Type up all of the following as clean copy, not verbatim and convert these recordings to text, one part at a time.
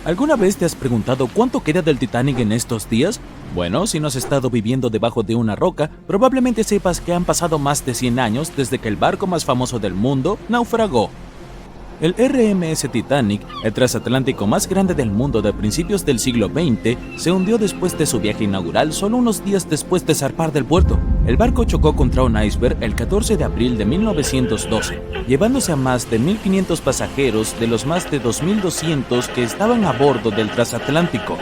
¿Alguna vez te has preguntado cuánto queda del Titanic en estos días? Bueno, si no has estado viviendo debajo de una roca, probablemente sepas que han pasado más de 100 años desde que el barco más famoso del mundo naufragó. El RMS Titanic, el transatlántico más grande del mundo de principios del siglo XX, se hundió después de su viaje inaugural solo unos días después de zarpar del puerto. El barco chocó contra un iceberg el 14 de abril de 1912, llevándose a más de 1.500 pasajeros de los más de 2.200 que estaban a bordo del transatlántico.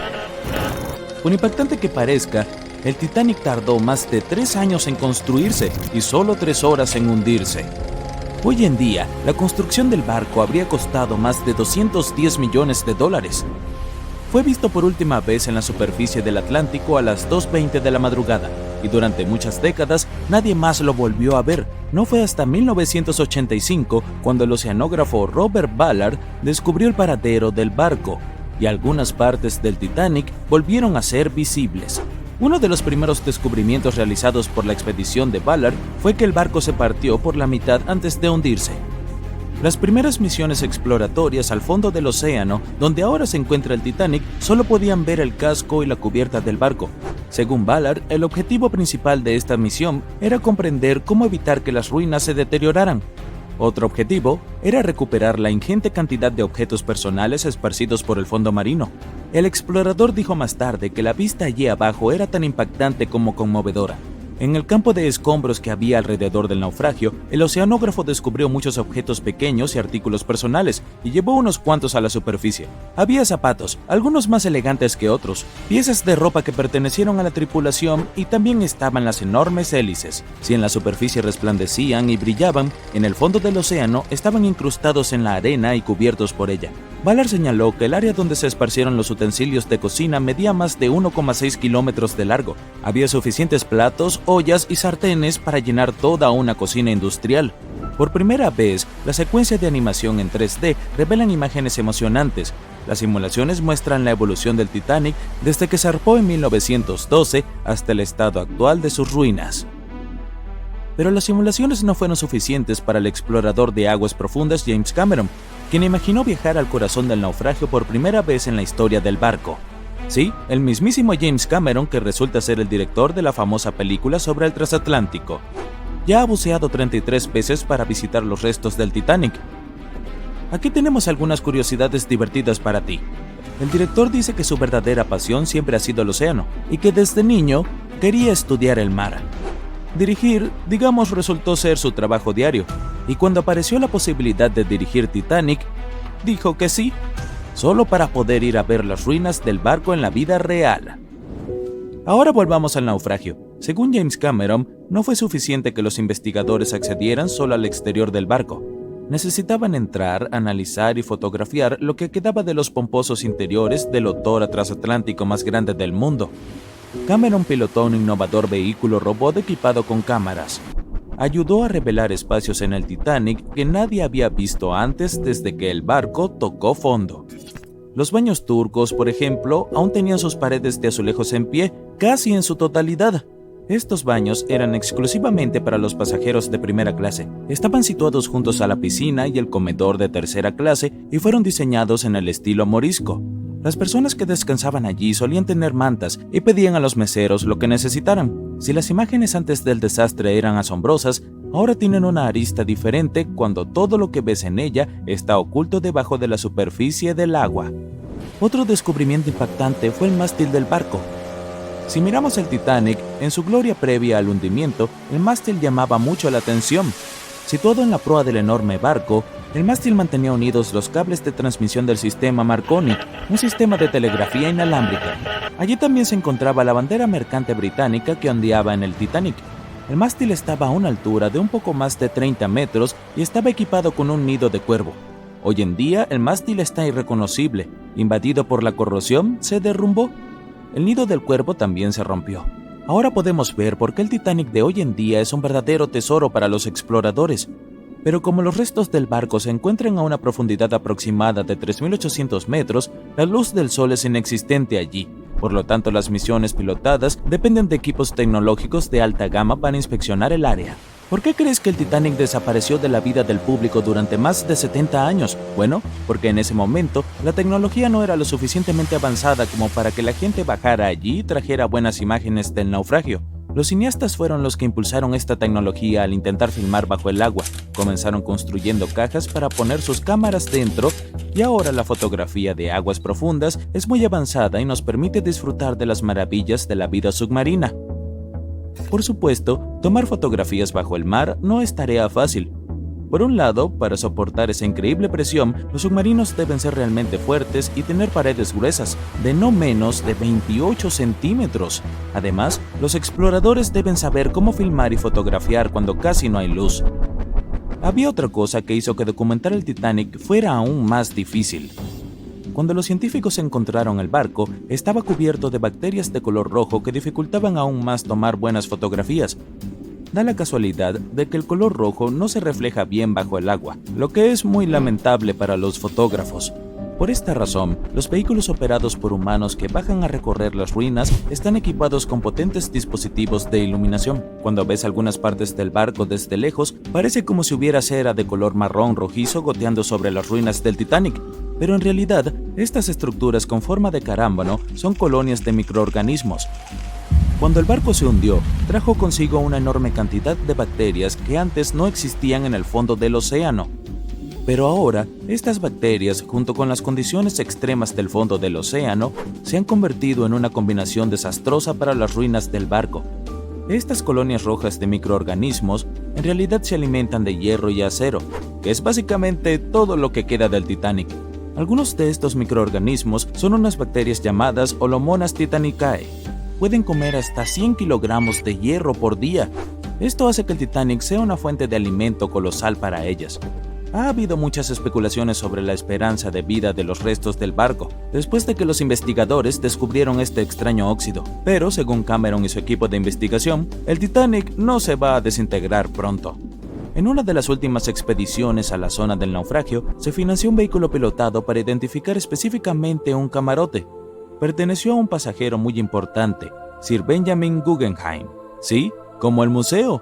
Por impactante que parezca, el Titanic tardó más de 3 años en construirse y solo 3 horas en hundirse. Hoy en día, la construcción del barco habría costado más de $210 millones. Fue visto por última vez en la superficie del Atlántico a las 2:20 de la madrugada, y durante muchas décadas nadie más lo volvió a ver. No fue hasta 1985 cuando el oceanógrafo Robert Ballard descubrió el paradero del barco, y algunas partes del Titanic volvieron a ser visibles. Uno de los primeros descubrimientos realizados por la expedición de Ballard fue que el barco se partió por la mitad antes de hundirse. Las primeras misiones exploratorias al fondo del océano, donde ahora se encuentra el Titanic, solo podían ver el casco y la cubierta del barco. Según Ballard, el objetivo principal de esta misión era comprender cómo evitar que las ruinas se deterioraran. Otro objetivo era recuperar la ingente cantidad de objetos personales esparcidos por el fondo marino. El explorador dijo más tarde que la vista allí abajo era tan impactante como conmovedora. En el campo de escombros que había alrededor del naufragio, el oceanógrafo descubrió muchos objetos pequeños y artículos personales, y llevó unos cuantos a la superficie. Había zapatos, algunos más elegantes que otros, piezas de ropa que pertenecieron a la tripulación, y también estaban las enormes hélices. Si en la superficie resplandecían y brillaban, en el fondo del océano estaban incrustados en la arena y cubiertos por ella. Ballard señaló que el área donde se esparcieron los utensilios de cocina medía más de 1,6 kilómetros de largo. Había suficientes platos, ollas y sartenes para llenar toda una cocina industrial. Por primera vez, la secuencia de animación en 3D revelan imágenes emocionantes. Las simulaciones muestran la evolución del Titanic desde que zarpó en 1912 hasta el estado actual de sus ruinas. Pero las simulaciones no fueron suficientes para el explorador de aguas profundas James Cameron, quien imaginó viajar al corazón del naufragio por primera vez en la historia del barco. Sí, el mismísimo James Cameron, que resulta ser el director de la famosa película sobre el transatlántico. Ya ha buceado 33 veces para visitar los restos del Titanic. Aquí tenemos algunas curiosidades divertidas para ti. El director dice que su verdadera pasión siempre ha sido el océano, y que desde niño quería estudiar el mar. Dirigir, digamos, resultó ser su trabajo diario, y cuando apareció la posibilidad de dirigir Titanic, dijo que sí, solo para poder ir a ver las ruinas del barco en la vida real. Ahora volvamos al naufragio. Según James Cameron, no fue suficiente que los investigadores accedieran solo al exterior del barco. Necesitaban entrar, analizar y fotografiar lo que quedaba de los pomposos interiores del otrora transatlántico más grande del mundo. Cameron pilotó un innovador vehículo robot equipado con cámaras. Ayudó a revelar espacios en el Titanic que nadie había visto antes desde que el barco tocó fondo. Los baños turcos, por ejemplo, aún tenían sus paredes de azulejos en pie, casi en su totalidad. Estos baños eran exclusivamente para los pasajeros de primera clase. Estaban situados juntos a la piscina y el comedor de tercera clase y fueron diseñados en el estilo morisco. Las personas que descansaban allí solían tener mantas y pedían a los meseros lo que necesitaran. Si las imágenes antes del desastre eran asombrosas, ahora tienen una arista diferente cuando todo lo que ves en ella está oculto debajo de la superficie del agua. Otro descubrimiento impactante fue el mástil del barco. Si miramos el Titanic, en su gloria previa al hundimiento, el mástil llamaba mucho la atención. Situado en la proa del enorme barco, el mástil mantenía unidos los cables de transmisión del sistema Marconi, un sistema de telegrafía inalámbrica. Allí también se encontraba la bandera mercante británica que ondeaba en el Titanic. El mástil estaba a una altura de un poco más de 30 metros y estaba equipado con un nido de cuervo. Hoy en día, el mástil está irreconocible. Invadido por la corrosión, se derrumbó. El nido del cuervo también se rompió. Ahora podemos ver por qué el Titanic de hoy en día es un verdadero tesoro para los exploradores. Pero como los restos del barco se encuentran a una profundidad aproximada de 3.800 metros, la luz del sol es inexistente allí. Por lo tanto, las misiones pilotadas dependen de equipos tecnológicos de alta gama para inspeccionar el área. ¿Por qué crees que el Titanic desapareció de la vida del público durante más de 70 años? Bueno, porque en ese momento la tecnología no era lo suficientemente avanzada como para que la gente bajara allí y trajera buenas imágenes del naufragio. Los cineastas fueron los que impulsaron esta tecnología al intentar filmar bajo el agua. Comenzaron construyendo cajas para poner sus cámaras dentro y ahora la fotografía de aguas profundas es muy avanzada y nos permite disfrutar de las maravillas de la vida submarina. Por supuesto, tomar fotografías bajo el mar no es tarea fácil. Por un lado, para soportar esa increíble presión, los submarinos deben ser realmente fuertes y tener paredes gruesas, de no menos de 28 centímetros. Además, los exploradores deben saber cómo filmar y fotografiar cuando casi no hay luz. Había otra cosa que hizo que documentar el Titanic fuera aún más difícil. Cuando los científicos encontraron el barco, estaba cubierto de bacterias de color rojo que dificultaban aún más tomar buenas fotografías. Da la casualidad de que el color rojo no se refleja bien bajo el agua, lo que es muy lamentable para los fotógrafos. Por esta razón, los vehículos operados por humanos que bajan a recorrer las ruinas están equipados con potentes dispositivos de iluminación. Cuando ves algunas partes del barco desde lejos, parece como si hubiera cera de color marrón rojizo goteando sobre las ruinas del Titanic. Pero en realidad, estas estructuras con forma de carámbano son colonias de microorganismos. Cuando el barco se hundió, trajo consigo una enorme cantidad de bacterias que antes no existían en el fondo del océano. Pero ahora, estas bacterias, junto con las condiciones extremas del fondo del océano, se han convertido en una combinación desastrosa para las ruinas del barco. Estas colonias rojas de microorganismos en realidad se alimentan de hierro y acero, que es básicamente todo lo que queda del Titanic. Algunos de estos microorganismos son unas bacterias llamadas Holomonas titanicae. Pueden comer hasta 100 kilogramos de hierro por día. Esto hace que el Titanic sea una fuente de alimento colosal para ellas. Ha habido muchas especulaciones sobre la esperanza de vida de los restos del barco, después de que los investigadores descubrieron este extraño óxido. Pero, según Cameron y su equipo de investigación, el Titanic no se va a desintegrar pronto. En una de las últimas expediciones a la zona del naufragio, se financió un vehículo pilotado para identificar específicamente un camarote. Perteneció a un pasajero muy importante, Sir Benjamin Guggenheim. Sí, como el museo.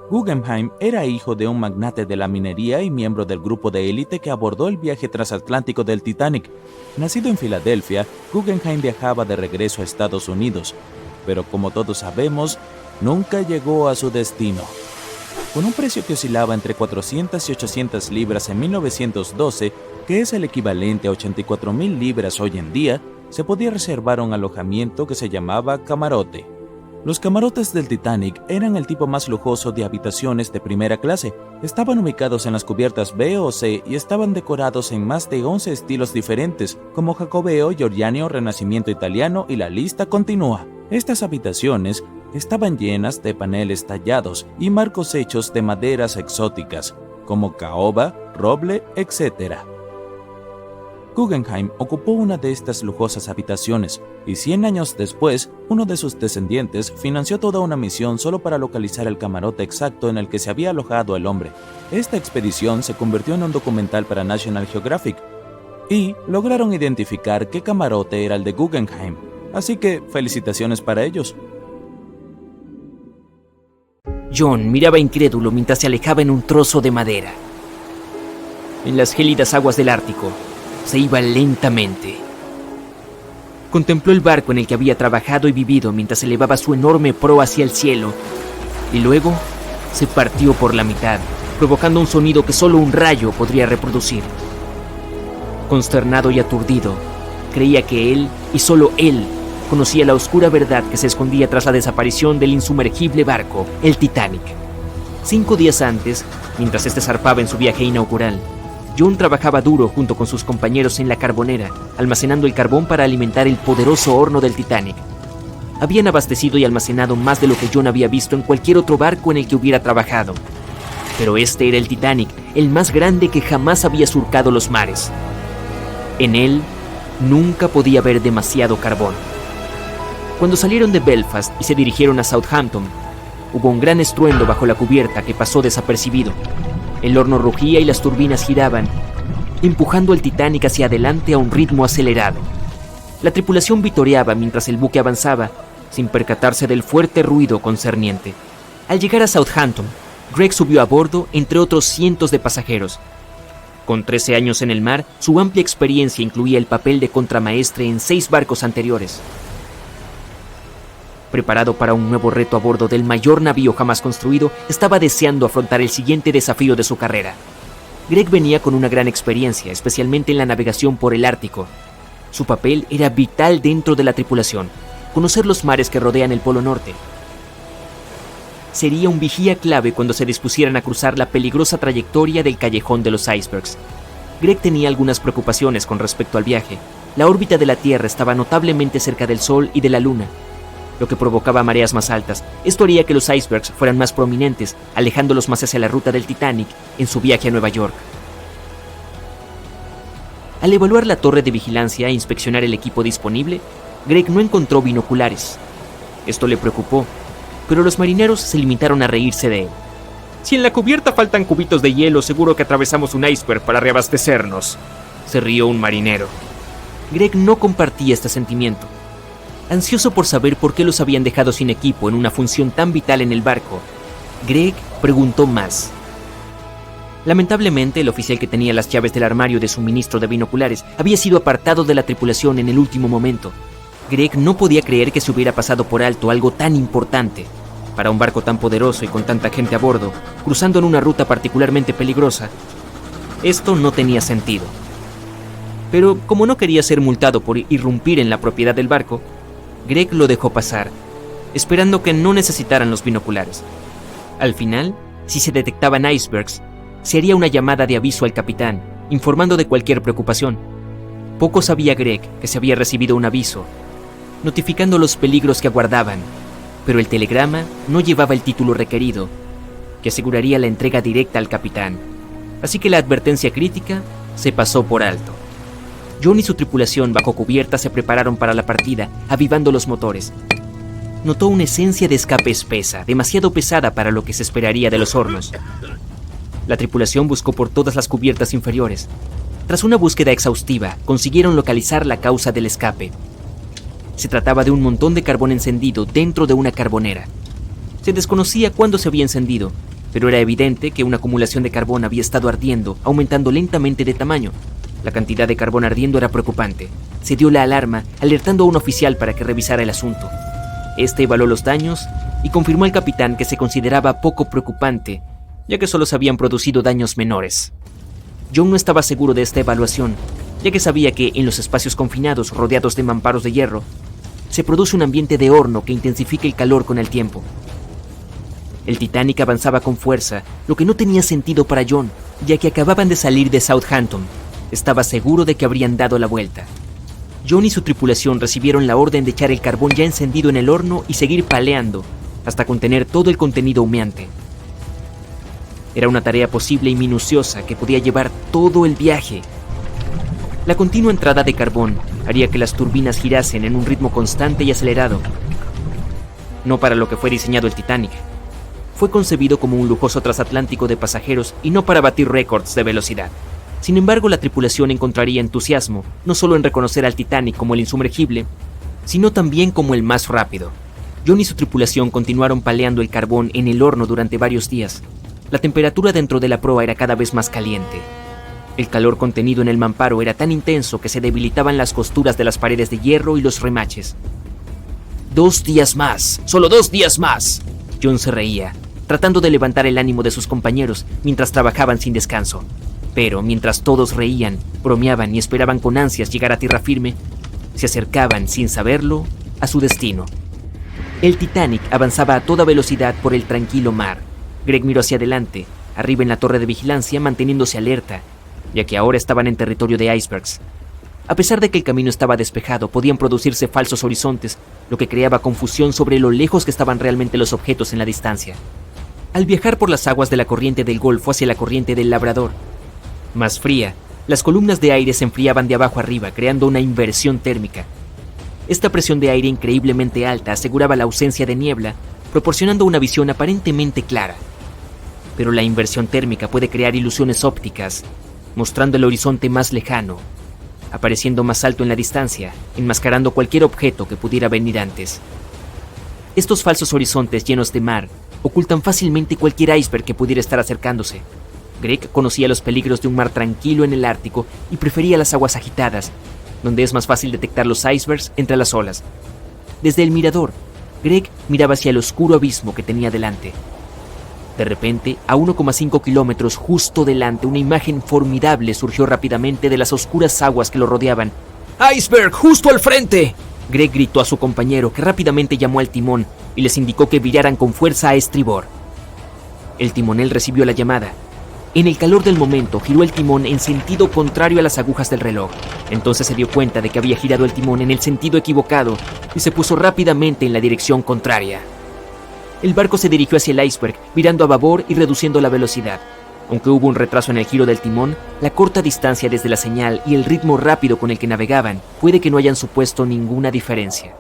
Guggenheim era hijo de un magnate de la minería y miembro del grupo de élite que abordó el viaje transatlántico del Titanic. Nacido en Filadelfia, Guggenheim viajaba de regreso a Estados Unidos, pero como todos sabemos, nunca llegó a su destino. Con un precio que oscilaba entre 400 y 800 libras en 1912, que es el equivalente a 84,000 libras hoy en día, se podía reservar un alojamiento que se llamaba camarote. Los camarotes del Titanic eran el tipo más lujoso de habitaciones de primera clase. Estaban ubicados en las cubiertas B o C y estaban decorados en más de 11 estilos diferentes, como jacobeo, georgiano, renacimiento italiano y la lista continúa. Estas habitaciones estaban llenas de paneles tallados y marcos hechos de maderas exóticas, como caoba, roble, etc. Guggenheim ocupó una de estas lujosas habitaciones y 100 años después, uno de sus descendientes financió toda una misión solo para localizar el camarote exacto en el que se había alojado el hombre. Esta expedición se convirtió en un documental para National Geographic y lograron identificar qué camarote era el de Guggenheim, así que felicitaciones para ellos. John miraba incrédulo mientras se alejaba en un trozo de madera. En las gélidas aguas del Ártico, se iba lentamente. Contempló el barco en el que había trabajado y vivido mientras elevaba su enorme proa hacia el cielo, y luego se partió por la mitad, provocando un sonido que solo un rayo podría reproducir. Consternado y aturdido, creía que él, y solo él, conocía la oscura verdad que se escondía tras la desaparición del insumergible barco, el Titanic. 5 días antes, mientras este zarpaba en su viaje inaugural, John trabajaba duro junto con sus compañeros en la carbonera, almacenando el carbón para alimentar el poderoso horno del Titanic. Habían abastecido y almacenado más de lo que John había visto en cualquier otro barco en el que hubiera trabajado. Pero este era el Titanic, el más grande que jamás había surcado los mares. En él, nunca podía haber demasiado carbón. Cuando salieron de Belfast y se dirigieron a Southampton, hubo un gran estruendo bajo la cubierta que pasó desapercibido. El horno rugía y las turbinas giraban, empujando el Titanic hacia adelante a un ritmo acelerado. La tripulación vitoreaba mientras el buque avanzaba, sin percatarse del fuerte ruido concerniente. Al llegar a Southampton, Greg subió a bordo entre otros cientos de pasajeros. Con 13 años en el mar, su amplia experiencia incluía el papel de contramaestre en 6 barcos anteriores. Preparado para un nuevo reto a bordo del mayor navío jamás construido, estaba deseando afrontar el siguiente desafío de su carrera. Greg venía con una gran experiencia, especialmente en la navegación por el Ártico. Su papel era vital dentro de la tripulación, conocer los mares que rodean el Polo Norte. Sería un vigía clave cuando se dispusieran a cruzar la peligrosa trayectoria del Callejón de los Icebergs. Greg tenía algunas preocupaciones con respecto al viaje. La órbita de la Tierra estaba notablemente cerca del Sol y de la Luna, lo que provocaba mareas más altas. Esto haría que los icebergs fueran más prominentes, alejándolos más hacia la ruta del Titanic en su viaje a Nueva York. Al evaluar la torre de vigilancia e inspeccionar el equipo disponible, Greg no encontró binoculares. Esto le preocupó, pero los marineros se limitaron a reírse de él. «Si en la cubierta faltan cubitos de hielo, seguro que atravesamos un iceberg para reabastecernos», se rió un marinero. Greg no compartía este sentimiento. Ansioso por saber por qué los habían dejado sin equipo en una función tan vital en el barco, Greg preguntó más. Lamentablemente, el oficial que tenía las llaves del armario de suministro de binoculares había sido apartado de la tripulación en el último momento. Greg no podía creer que se hubiera pasado por alto algo tan importante. Para un barco tan poderoso y con tanta gente a bordo, cruzando en una ruta particularmente peligrosa, esto no tenía sentido. Pero como no quería ser multado por irrumpir en la propiedad del barco, Greg lo dejó pasar, esperando que no necesitaran los binoculares. Al final, si se detectaban icebergs, se haría una llamada de aviso al capitán, informando de cualquier preocupación. Poco sabía Greg que se había recibido un aviso, notificando los peligros que aguardaban, pero el telegrama no llevaba el título requerido, que aseguraría la entrega directa al capitán. Así que la advertencia crítica se pasó por alto. John y su tripulación bajo cubierta se prepararon para la partida, avivando los motores. Notó una esencia de escape espesa, demasiado pesada para lo que se esperaría de los hornos. La tripulación buscó por todas las cubiertas inferiores. Tras una búsqueda exhaustiva, consiguieron localizar la causa del escape. Se trataba de un montón de carbón encendido dentro de una carbonera. Se desconocía cuándo se había encendido, pero era evidente que una acumulación de carbón había estado ardiendo, aumentando lentamente de tamaño. La cantidad de carbón ardiendo era preocupante. Se dio la alarma, alertando a un oficial para que revisara el asunto. Este evaluó los daños y confirmó al capitán que se consideraba poco preocupante, ya que solo se habían producido daños menores. John no estaba seguro de esta evaluación, ya que sabía que en los espacios confinados rodeados de mamparos de hierro, se produce un ambiente de horno que intensifica el calor con el tiempo. El Titanic avanzaba con fuerza, lo que no tenía sentido para John, ya que acababan de salir de Southampton. Estaba seguro de que habrían dado la vuelta. John y su tripulación recibieron la orden de echar el carbón ya encendido en el horno y seguir paleando hasta contener todo el contenido humeante. Era una tarea posible y minuciosa que podía llevar todo el viaje. La continua entrada de carbón haría que las turbinas girasen en un ritmo constante y acelerado. No para lo que fue diseñado el Titanic. Fue concebido como un lujoso transatlántico de pasajeros y no para batir récords de velocidad. Sin embargo, la tripulación encontraría entusiasmo, no solo en reconocer al Titanic como el insumergible, sino también como el más rápido. John y su tripulación continuaron paleando el carbón en el horno durante varios días. La temperatura dentro de la proa era cada vez más caliente. El calor contenido en el mamparo era tan intenso que se debilitaban las costuras de las paredes de hierro y los remaches. 2 días más, solo 2 días más. John se reía, tratando de levantar el ánimo de sus compañeros mientras trabajaban sin descanso. Pero mientras todos reían, bromeaban y esperaban con ansias llegar a tierra firme, se acercaban, sin saberlo, a su destino. El Titanic avanzaba a toda velocidad por el tranquilo mar. Greg miró hacia adelante, arriba en la torre de vigilancia, manteniéndose alerta, ya que ahora estaban en territorio de icebergs. A pesar de que el camino estaba despejado, podían producirse falsos horizontes, lo que creaba confusión sobre lo lejos que estaban realmente los objetos en la distancia. Al viajar por las aguas de la corriente del Golfo hacia la corriente del Labrador, más fría, las columnas de aire se enfriaban de abajo arriba, creando una inversión térmica. Esta presión de aire increíblemente alta aseguraba la ausencia de niebla, proporcionando una visión aparentemente clara. Pero la inversión térmica puede crear ilusiones ópticas, mostrando el horizonte más lejano, apareciendo más alto en la distancia, enmascarando cualquier objeto que pudiera venir antes. Estos falsos horizontes llenos de mar ocultan fácilmente cualquier iceberg que pudiera estar acercándose. Greg conocía los peligros de un mar tranquilo en el Ártico y prefería las aguas agitadas, donde es más fácil detectar los icebergs entre las olas. Desde el mirador, Greg miraba hacia el oscuro abismo que tenía delante. De repente, a 1,5 kilómetros justo delante, una imagen formidable surgió rápidamente de las oscuras aguas que lo rodeaban. ¡Iceberg, justo al frente!, Greg gritó a su compañero, que rápidamente llamó al timón y les indicó que viraran con fuerza a estribor. El timonel recibió la llamada. En el calor del momento, giró el timón en sentido contrario a las agujas del reloj. Entonces se dio cuenta de que había girado el timón en el sentido equivocado y se puso rápidamente en la dirección contraria. El barco se dirigió hacia el iceberg, virando a babor y reduciendo la velocidad. Aunque hubo un retraso en el giro del timón, la corta distancia desde la señal y el ritmo rápido con el que navegaban puede que no hayan supuesto ninguna diferencia.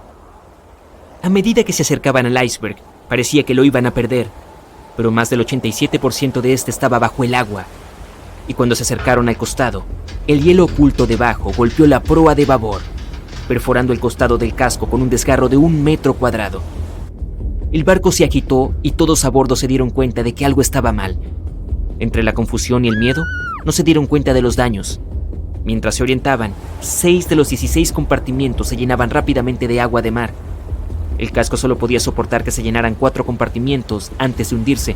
A medida que se acercaban al iceberg, parecía que lo iban a perder, pero más del 87% de este estaba bajo el agua. Y cuando se acercaron al costado, el hielo oculto debajo golpeó la proa de babor, perforando el costado del casco con un desgarro de 1 metro cuadrado. El barco se agitó y todos a bordo se dieron cuenta de que algo estaba mal. Entre la confusión y el miedo, no se dieron cuenta de los daños. Mientras se orientaban, 6 de los 16 compartimientos se llenaban rápidamente de agua de mar. El casco solo podía soportar que se llenaran 4 compartimientos antes de hundirse.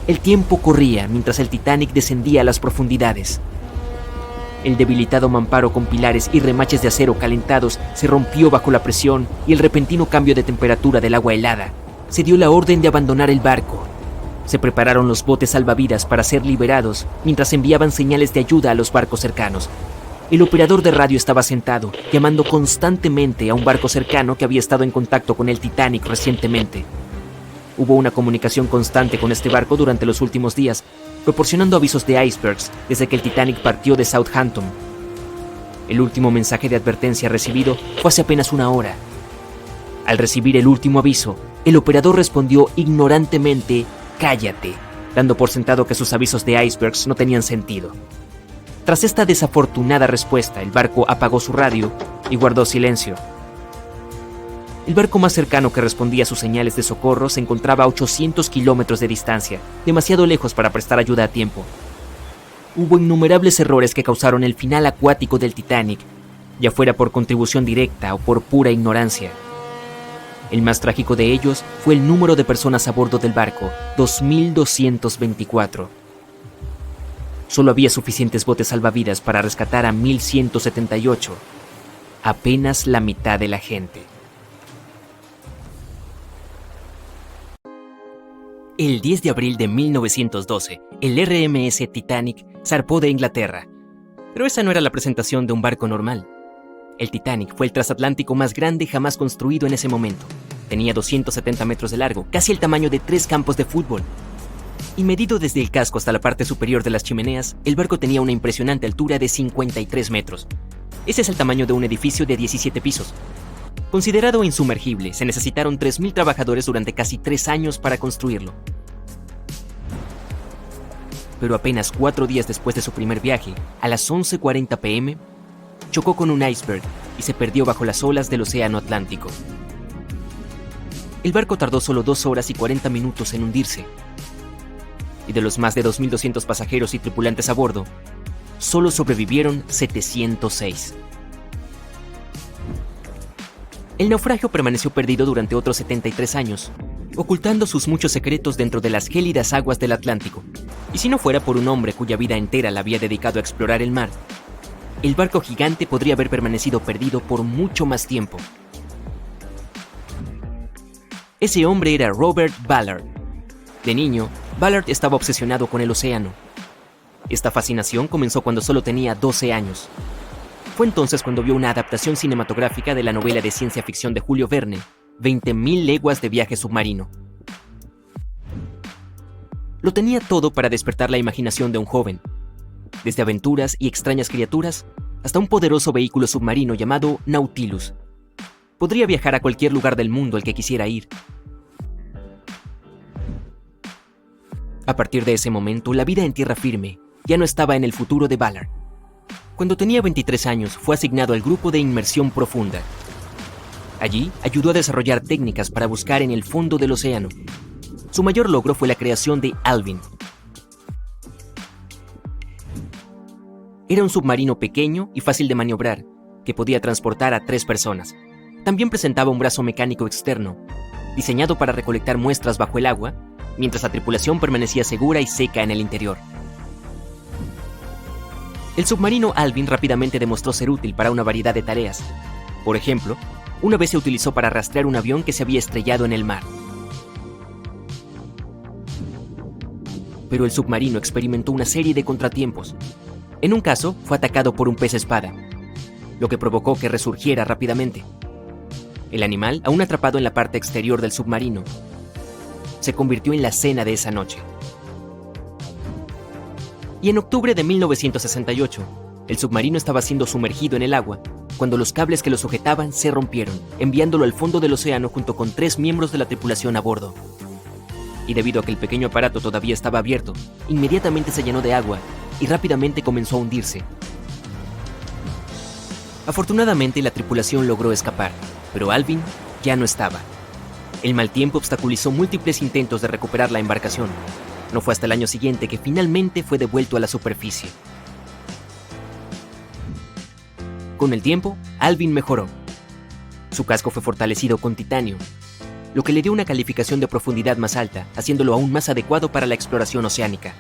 El tiempo corría mientras el Titanic descendía a las profundidades. El debilitado mamparo con pilares y remaches de acero calentados se rompió bajo la presión y el repentino cambio de temperatura del agua helada. Se dio la orden de abandonar el barco. Se prepararon los botes salvavidas para ser liberados mientras enviaban señales de ayuda a los barcos cercanos. El operador de radio estaba sentado, llamando constantemente a un barco cercano que había estado en contacto con el Titanic recientemente. Hubo una comunicación constante con este barco durante los últimos días, proporcionando avisos de icebergs desde que el Titanic partió de Southampton. El último mensaje de advertencia recibido fue hace apenas 1 hora. Al recibir el último aviso, el operador respondió ignorantemente: «Cállate», dando por sentado que sus avisos de icebergs no tenían sentido. Tras esta desafortunada respuesta, el barco apagó su radio y guardó silencio. El barco más cercano que respondía a sus señales de socorro se encontraba a 800 kilómetros de distancia, demasiado lejos para prestar ayuda a tiempo. Hubo innumerables errores que causaron el final acuático del Titanic, ya fuera por contribución directa o por pura ignorancia. El más trágico de ellos fue el número de personas a bordo del barco, 2.224. Solo había suficientes botes salvavidas para rescatar a 1.178, apenas la mitad de la gente. El 10 de abril de 1912, el RMS Titanic zarpó de Inglaterra. Pero esa no era la presentación de un barco normal. El Titanic fue el transatlántico más grande jamás construido en ese momento. Tenía 270 metros de largo, casi el tamaño de 3 campos de fútbol. Y medido desde el casco hasta la parte superior de las chimeneas, el barco tenía una impresionante altura de 53 metros. Ese es el tamaño de un edificio de 17 pisos. Considerado insumergible, se necesitaron 3.000 trabajadores durante casi 3 años para construirlo. Pero apenas 4 días después de su primer viaje, a las 11:40 p.m., chocó con un iceberg y se perdió bajo las olas del Océano Atlántico. El barco tardó solo 2 horas y 40 minutos en hundirse. Y de los más de 2.200 pasajeros y tripulantes a bordo, solo sobrevivieron 706. El naufragio permaneció perdido durante otros 73 años, ocultando sus muchos secretos dentro de las gélidas aguas del Atlántico. Y si no fuera por un hombre cuya vida entera la había dedicado a explorar el mar, el barco gigante podría haber permanecido perdido por mucho más tiempo. Ese hombre era Robert Ballard. De niño, Ballard estaba obsesionado con el océano. Esta fascinación comenzó cuando solo tenía 12 años. Fue entonces cuando vio una adaptación cinematográfica de la novela de ciencia ficción de Julio Verne, 20.000 leguas de viaje submarino. Lo tenía todo para despertar la imaginación de un joven, desde aventuras y extrañas criaturas hasta un poderoso vehículo submarino llamado Nautilus. Podría viajar a cualquier lugar del mundo al que quisiera ir. A partir de ese momento, la vida en tierra firme ya no estaba en el futuro de Ballard. Cuando tenía 23 años, fue asignado al grupo de inmersión profunda. Allí, ayudó a desarrollar técnicas para buscar en el fondo del océano. Su mayor logro fue la creación de Alvin. Era un submarino pequeño y fácil de maniobrar, que podía transportar a 3 personas. También presentaba un brazo mecánico externo, diseñado para recolectar muestras bajo el agua, mientras la tripulación permanecía segura y seca en el interior. El submarino Alvin rápidamente demostró ser útil para una variedad de tareas. Por ejemplo, una vez se utilizó para rastrear un avión que se había estrellado en el mar. Pero el submarino experimentó una serie de contratiempos. En un caso, fue atacado por un pez espada, lo que provocó que resurgiera rápidamente. El animal, aún atrapado en la parte exterior del submarino, se convirtió en la cena de esa noche. Y en octubre de 1968, el submarino estaba siendo sumergido en el agua cuando los cables que lo sujetaban se rompieron, enviándolo al fondo del océano junto con 3 miembros de la tripulación a bordo. Y debido a que el pequeño aparato todavía estaba abierto, inmediatamente se llenó de agua y rápidamente comenzó a hundirse. Afortunadamente, la tripulación logró escapar, pero Alvin ya no estaba. El mal tiempo obstaculizó múltiples intentos de recuperar la embarcación. No fue hasta el año siguiente que finalmente fue devuelto a la superficie. Con el tiempo, Alvin mejoró. Su casco fue fortalecido con titanio, lo que le dio una calificación de profundidad más alta, haciéndolo aún más adecuado para la exploración oceánica.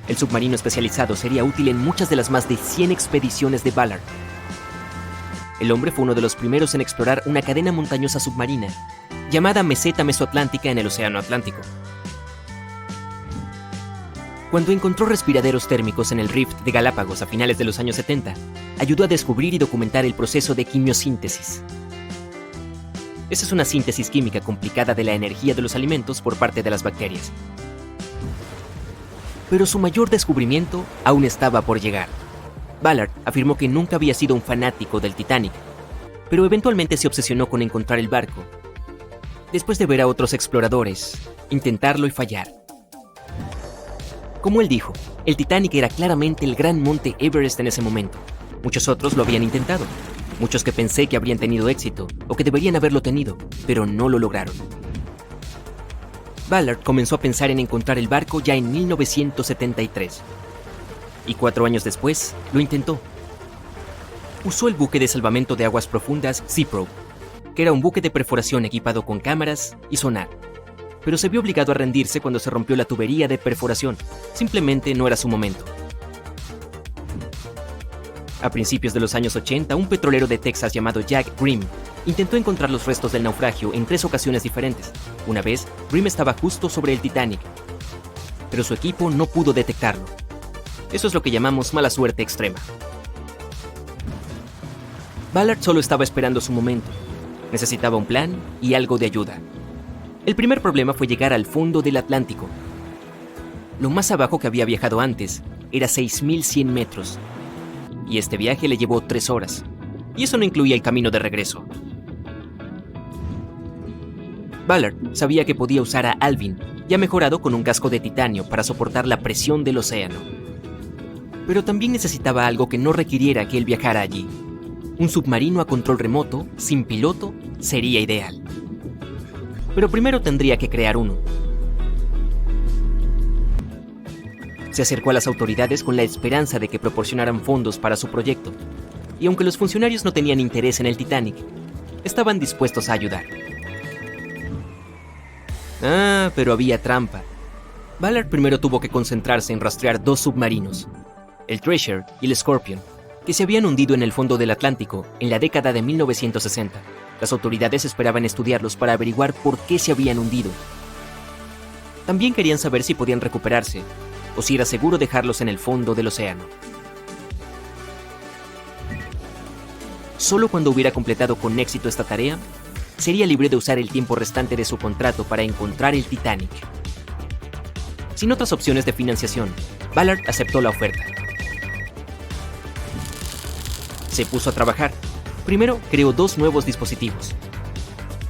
El submarino especializado sería útil en muchas de las más de 100 expediciones de Ballard. El hombre fue uno de los primeros en explorar una cadena montañosa submarina, llamada Meseta Mesoatlántica en el Océano Atlántico. Cuando encontró respiraderos térmicos en el Rift de Galápagos a finales de los años 70, ayudó a descubrir y documentar el proceso de quimiosíntesis. Esa es una síntesis química complicada de la energía de los alimentos por parte de las bacterias. Pero su mayor descubrimiento aún estaba por llegar. Ballard afirmó que nunca había sido un fanático del Titanic, pero eventualmente se obsesionó con encontrar el barco, después de ver a otros exploradores intentarlo y fallar. Como él dijo, el Titanic era claramente el gran monte Everest en ese momento. Muchos otros lo habían intentado, muchos que pensé que habrían tenido éxito o que deberían haberlo tenido, pero no lo lograron. Ballard comenzó a pensar en encontrar el barco ya en 1973. Y 4 años después, lo intentó. Usó el buque de salvamento de aguas profundas Seaprobe, que era un buque de perforación equipado con cámaras y sonar. Pero se vio obligado a rendirse cuando se rompió la tubería de perforación. Simplemente no era su momento. A principios de los años 80, un petrolero de Texas llamado Jack Grimm intentó encontrar los restos del naufragio en 3 ocasiones diferentes. Una vez, Grimm estaba justo sobre el Titanic, pero su equipo no pudo detectarlo. Eso es lo que llamamos mala suerte extrema. Ballard solo estaba esperando su momento. Necesitaba un plan y algo de ayuda. El primer problema fue llegar al fondo del Atlántico. Lo más abajo que había viajado antes era 6.100 metros, y este viaje le llevó 3 horas, y eso no incluía el camino de regreso. Ballard sabía que podía usar a Alvin, ya mejorado con un casco de titanio para soportar la presión del océano. Pero también necesitaba algo que no requiriera que él viajara allí. Un submarino a control remoto, sin piloto, sería ideal. Pero primero tendría que crear uno. Se acercó a las autoridades con la esperanza de que proporcionaran fondos para su proyecto, y aunque los funcionarios no tenían interés en el Titanic, estaban dispuestos a ayudar. Pero había trampa. Ballard primero tuvo que concentrarse en rastrear 2 submarinos, el Treasure y el Scorpion, que se habían hundido en el fondo del Atlántico en la década de 1960. Las autoridades esperaban estudiarlos para averiguar por qué se habían hundido. También querían saber si podían recuperarse, o si era seguro dejarlos en el fondo del océano. Solo cuando hubiera completado con éxito esta tarea, sería libre de usar el tiempo restante de su contrato para encontrar el Titanic. Sin otras opciones de financiación, Ballard aceptó la oferta. Se puso a trabajar. Primero creó 2 nuevos dispositivos.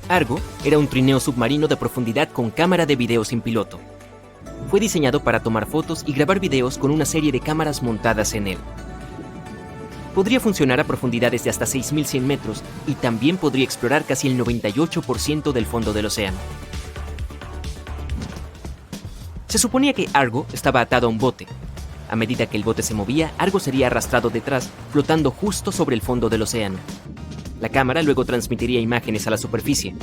Argo era un trineo submarino de profundidad con cámara de video sin piloto. Fue diseñado para tomar fotos y grabar videos con una serie de cámaras montadas en él. Podría funcionar a profundidades de hasta 6.100 metros y también podría explorar casi el 98% del fondo del océano. Se suponía que Argo estaba atado a un bote. A medida que el bote se movía, Argo sería arrastrado detrás, flotando justo sobre el fondo del océano. La cámara luego transmitiría imágenes a la superficie.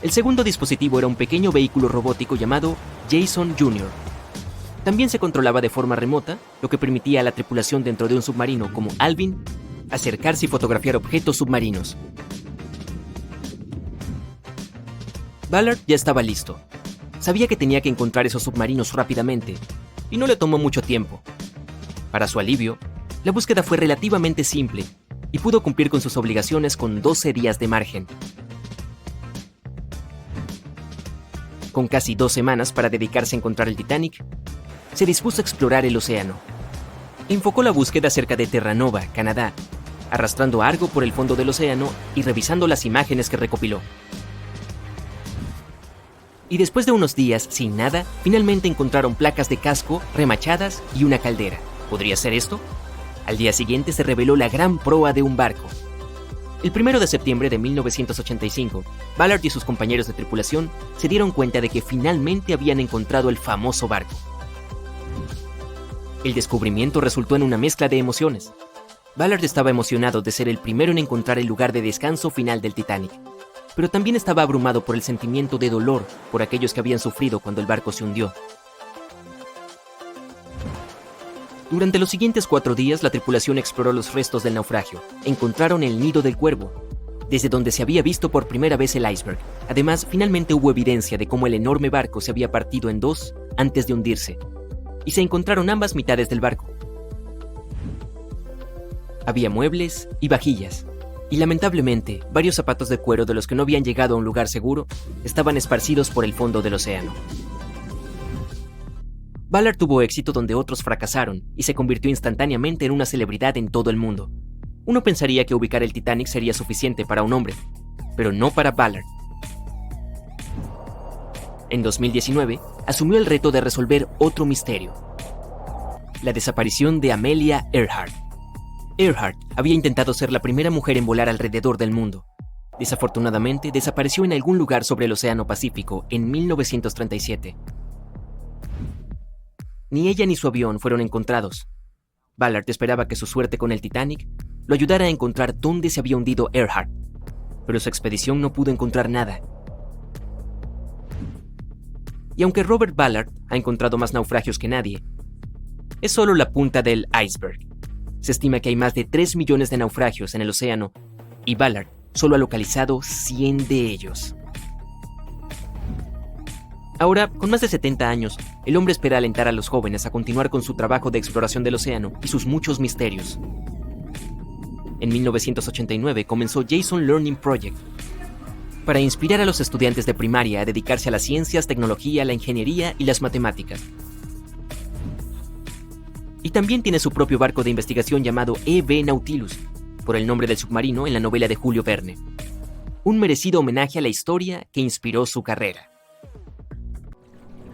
El segundo dispositivo era un pequeño vehículo robótico llamado Jason Jr. También se controlaba de forma remota, lo que permitía a la tripulación dentro de un submarino como Alvin acercarse y fotografiar objetos submarinos. Ballard ya estaba listo. Sabía que tenía que encontrar esos submarinos rápidamente, y no le tomó mucho tiempo. Para su alivio, la búsqueda fue relativamente simple, y pudo cumplir con sus obligaciones con 12 días de margen. Con casi 2 semanas para dedicarse a encontrar el Titanic, se dispuso a explorar el océano. Enfocó la búsqueda cerca de Terranova, Canadá, arrastrando a Argo por el fondo del océano y revisando las imágenes que recopiló. Y después de unos días sin nada, finalmente encontraron placas de casco, remachadas y una caldera. ¿Podría ser esto? Al día siguiente se reveló la gran proa de un barco. El 1 de septiembre de 1985, Ballard y sus compañeros de tripulación se dieron cuenta de que finalmente habían encontrado el famoso barco. El descubrimiento resultó en una mezcla de emociones. Ballard estaba emocionado de ser el primero en encontrar el lugar de descanso final del Titanic, pero también estaba abrumado por el sentimiento de dolor por aquellos que habían sufrido cuando el barco se hundió. Durante los siguientes 4 días, la tripulación exploró los restos del naufragio. Encontraron el nido del cuervo, desde donde se había visto por primera vez el iceberg. Además, finalmente hubo evidencia de cómo el enorme barco se había partido en 2 antes de hundirse, y se encontraron ambas mitades del barco. Había muebles y vajillas, y lamentablemente, varios zapatos de cuero de los que no habían llegado a un lugar seguro estaban esparcidos por el fondo del océano. Ballard tuvo éxito donde otros fracasaron y se convirtió instantáneamente en una celebridad en todo el mundo. Uno pensaría que ubicar el Titanic sería suficiente para un hombre, pero no para Ballard. En 2019, asumió el reto de resolver otro misterio: la desaparición de Amelia Earhart. Earhart había intentado ser la primera mujer en volar alrededor del mundo. Desafortunadamente, desapareció en algún lugar sobre el Océano Pacífico en 1937. Ni ella ni su avión fueron encontrados. Ballard esperaba que su suerte con el Titanic lo ayudara a encontrar dónde se había hundido Earhart, pero su expedición no pudo encontrar nada. Y aunque Robert Ballard ha encontrado más naufragios que nadie, es solo la punta del iceberg. Se estima que hay más de 3 millones de naufragios en el océano, y Ballard solo ha localizado 100 de ellos. Ahora, con más de 70 años, el hombre espera alentar a los jóvenes a continuar con su trabajo de exploración del océano y sus muchos misterios. En 1989 comenzó Jason Learning Project, para inspirar a los estudiantes de primaria a dedicarse a las ciencias, tecnología, la ingeniería y las matemáticas. Y también tiene su propio barco de investigación llamado E.V. Nautilus, por el nombre del submarino en la novela de Julio Verne. Un merecido homenaje a la historia que inspiró su carrera.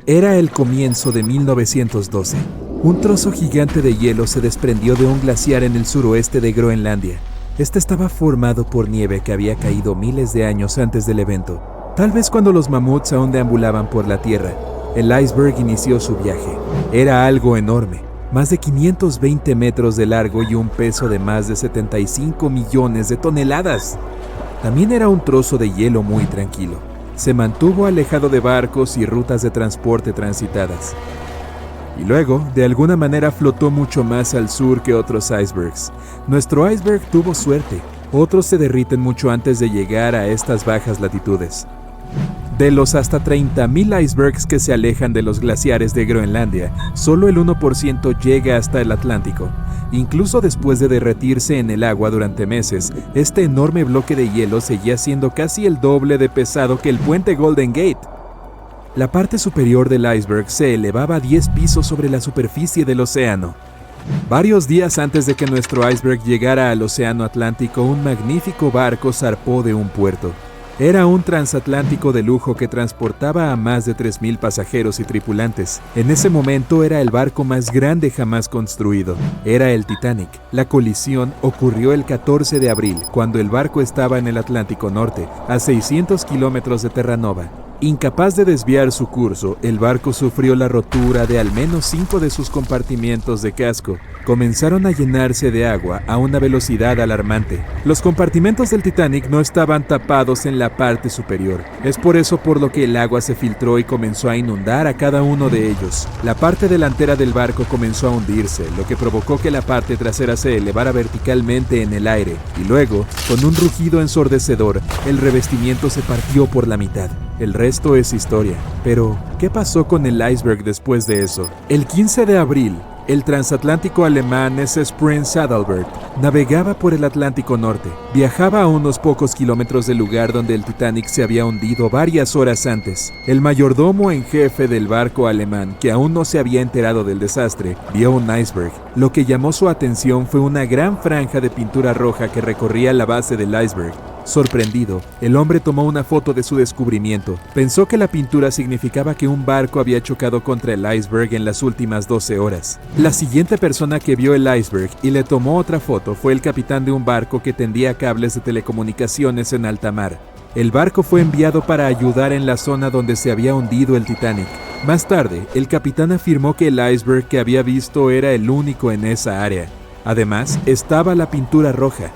Era el comienzo de 1912. Un trozo gigante de hielo se desprendió de un glaciar en el suroeste de Groenlandia. Este estaba formado por nieve que había caído miles de años antes del evento. Tal vez cuando los mamuts aún deambulaban por la Tierra, el iceberg inició su viaje. Era algo enorme, más de 520 metros de largo y un peso de más de 75 millones de toneladas. También era un trozo de hielo muy tranquilo. Se mantuvo alejado de barcos y rutas de transporte transitadas. Y luego, de alguna manera, flotó mucho más al sur que otros icebergs. Nuestro iceberg tuvo suerte. Otros se derriten mucho antes de llegar a estas bajas latitudes. De los hasta 30.000 icebergs que se alejan de los glaciares de Groenlandia, solo el 1% llega hasta el Atlántico. Incluso después de derretirse en el agua durante meses, este enorme bloque de hielo seguía siendo casi el doble de pesado que el puente Golden Gate. La parte superior del iceberg se elevaba 10 pisos sobre la superficie del océano. Varios días antes de que nuestro iceberg llegara al océano Atlántico, un magnífico barco zarpó de un puerto. Era un transatlántico de lujo que transportaba a más de 3.000 pasajeros y tripulantes. En ese momento era el barco más grande jamás construido. Era el Titanic. La colisión ocurrió el 14 de abril, cuando el barco estaba en el Atlántico Norte, a 600 kilómetros de Terranova. Incapaz de desviar su curso, el barco sufrió la rotura de al menos 5 de sus compartimentos de casco. Comenzaron a llenarse de agua a una velocidad alarmante. Los compartimentos del Titanic no estaban tapados en la parte superior. Es por eso por lo que el agua se filtró y comenzó a inundar a cada uno de ellos. La parte delantera del barco comenzó a hundirse, lo que provocó que la parte trasera se elevara verticalmente en el aire. Y luego, con un rugido ensordecedor, el revestimiento se partió por la mitad. El resto es historia. Pero, ¿qué pasó con el iceberg después de eso? El 15 de abril, el transatlántico alemán SS Prinz Adalbert navegaba por el Atlántico Norte. Viajaba a unos pocos kilómetros del lugar donde el Titanic se había hundido varias horas antes. El mayordomo en jefe del barco alemán, que aún no se había enterado del desastre, vio un iceberg. Lo que llamó su atención fue una gran franja de pintura roja que recorría la base del iceberg. Sorprendido, el hombre tomó una foto de su descubrimiento. Pensó que la pintura significaba que un barco había chocado contra el iceberg en las últimas 12 horas. La siguiente persona que vio el iceberg y le tomó otra foto fue el capitán de un barco que tendía cables de telecomunicaciones en alta mar. El barco fue enviado para ayudar en la zona donde se había hundido el Titanic. Más tarde, el capitán afirmó que el iceberg que había visto era el único en esa área. Además, estaba la pintura roja.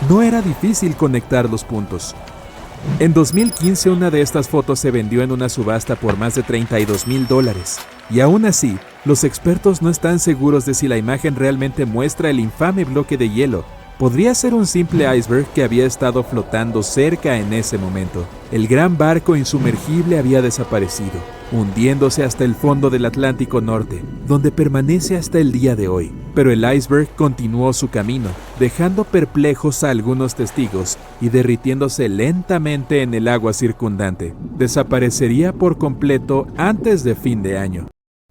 No era difícil conectar los puntos. En 2015 una de estas fotos se vendió en una subasta por más de $32,000. Y aún así, los expertos no están seguros de si la imagen realmente muestra el infame bloque de hielo. Podría ser un simple iceberg que había estado flotando cerca en ese momento. El gran barco insumergible había desaparecido, hundiéndose hasta el fondo del Atlántico Norte, donde permanece hasta el día de hoy. Pero el iceberg continuó su camino, dejando perplejos a algunos testigos y derritiéndose lentamente en el agua circundante. Desaparecería por completo antes de fin de año.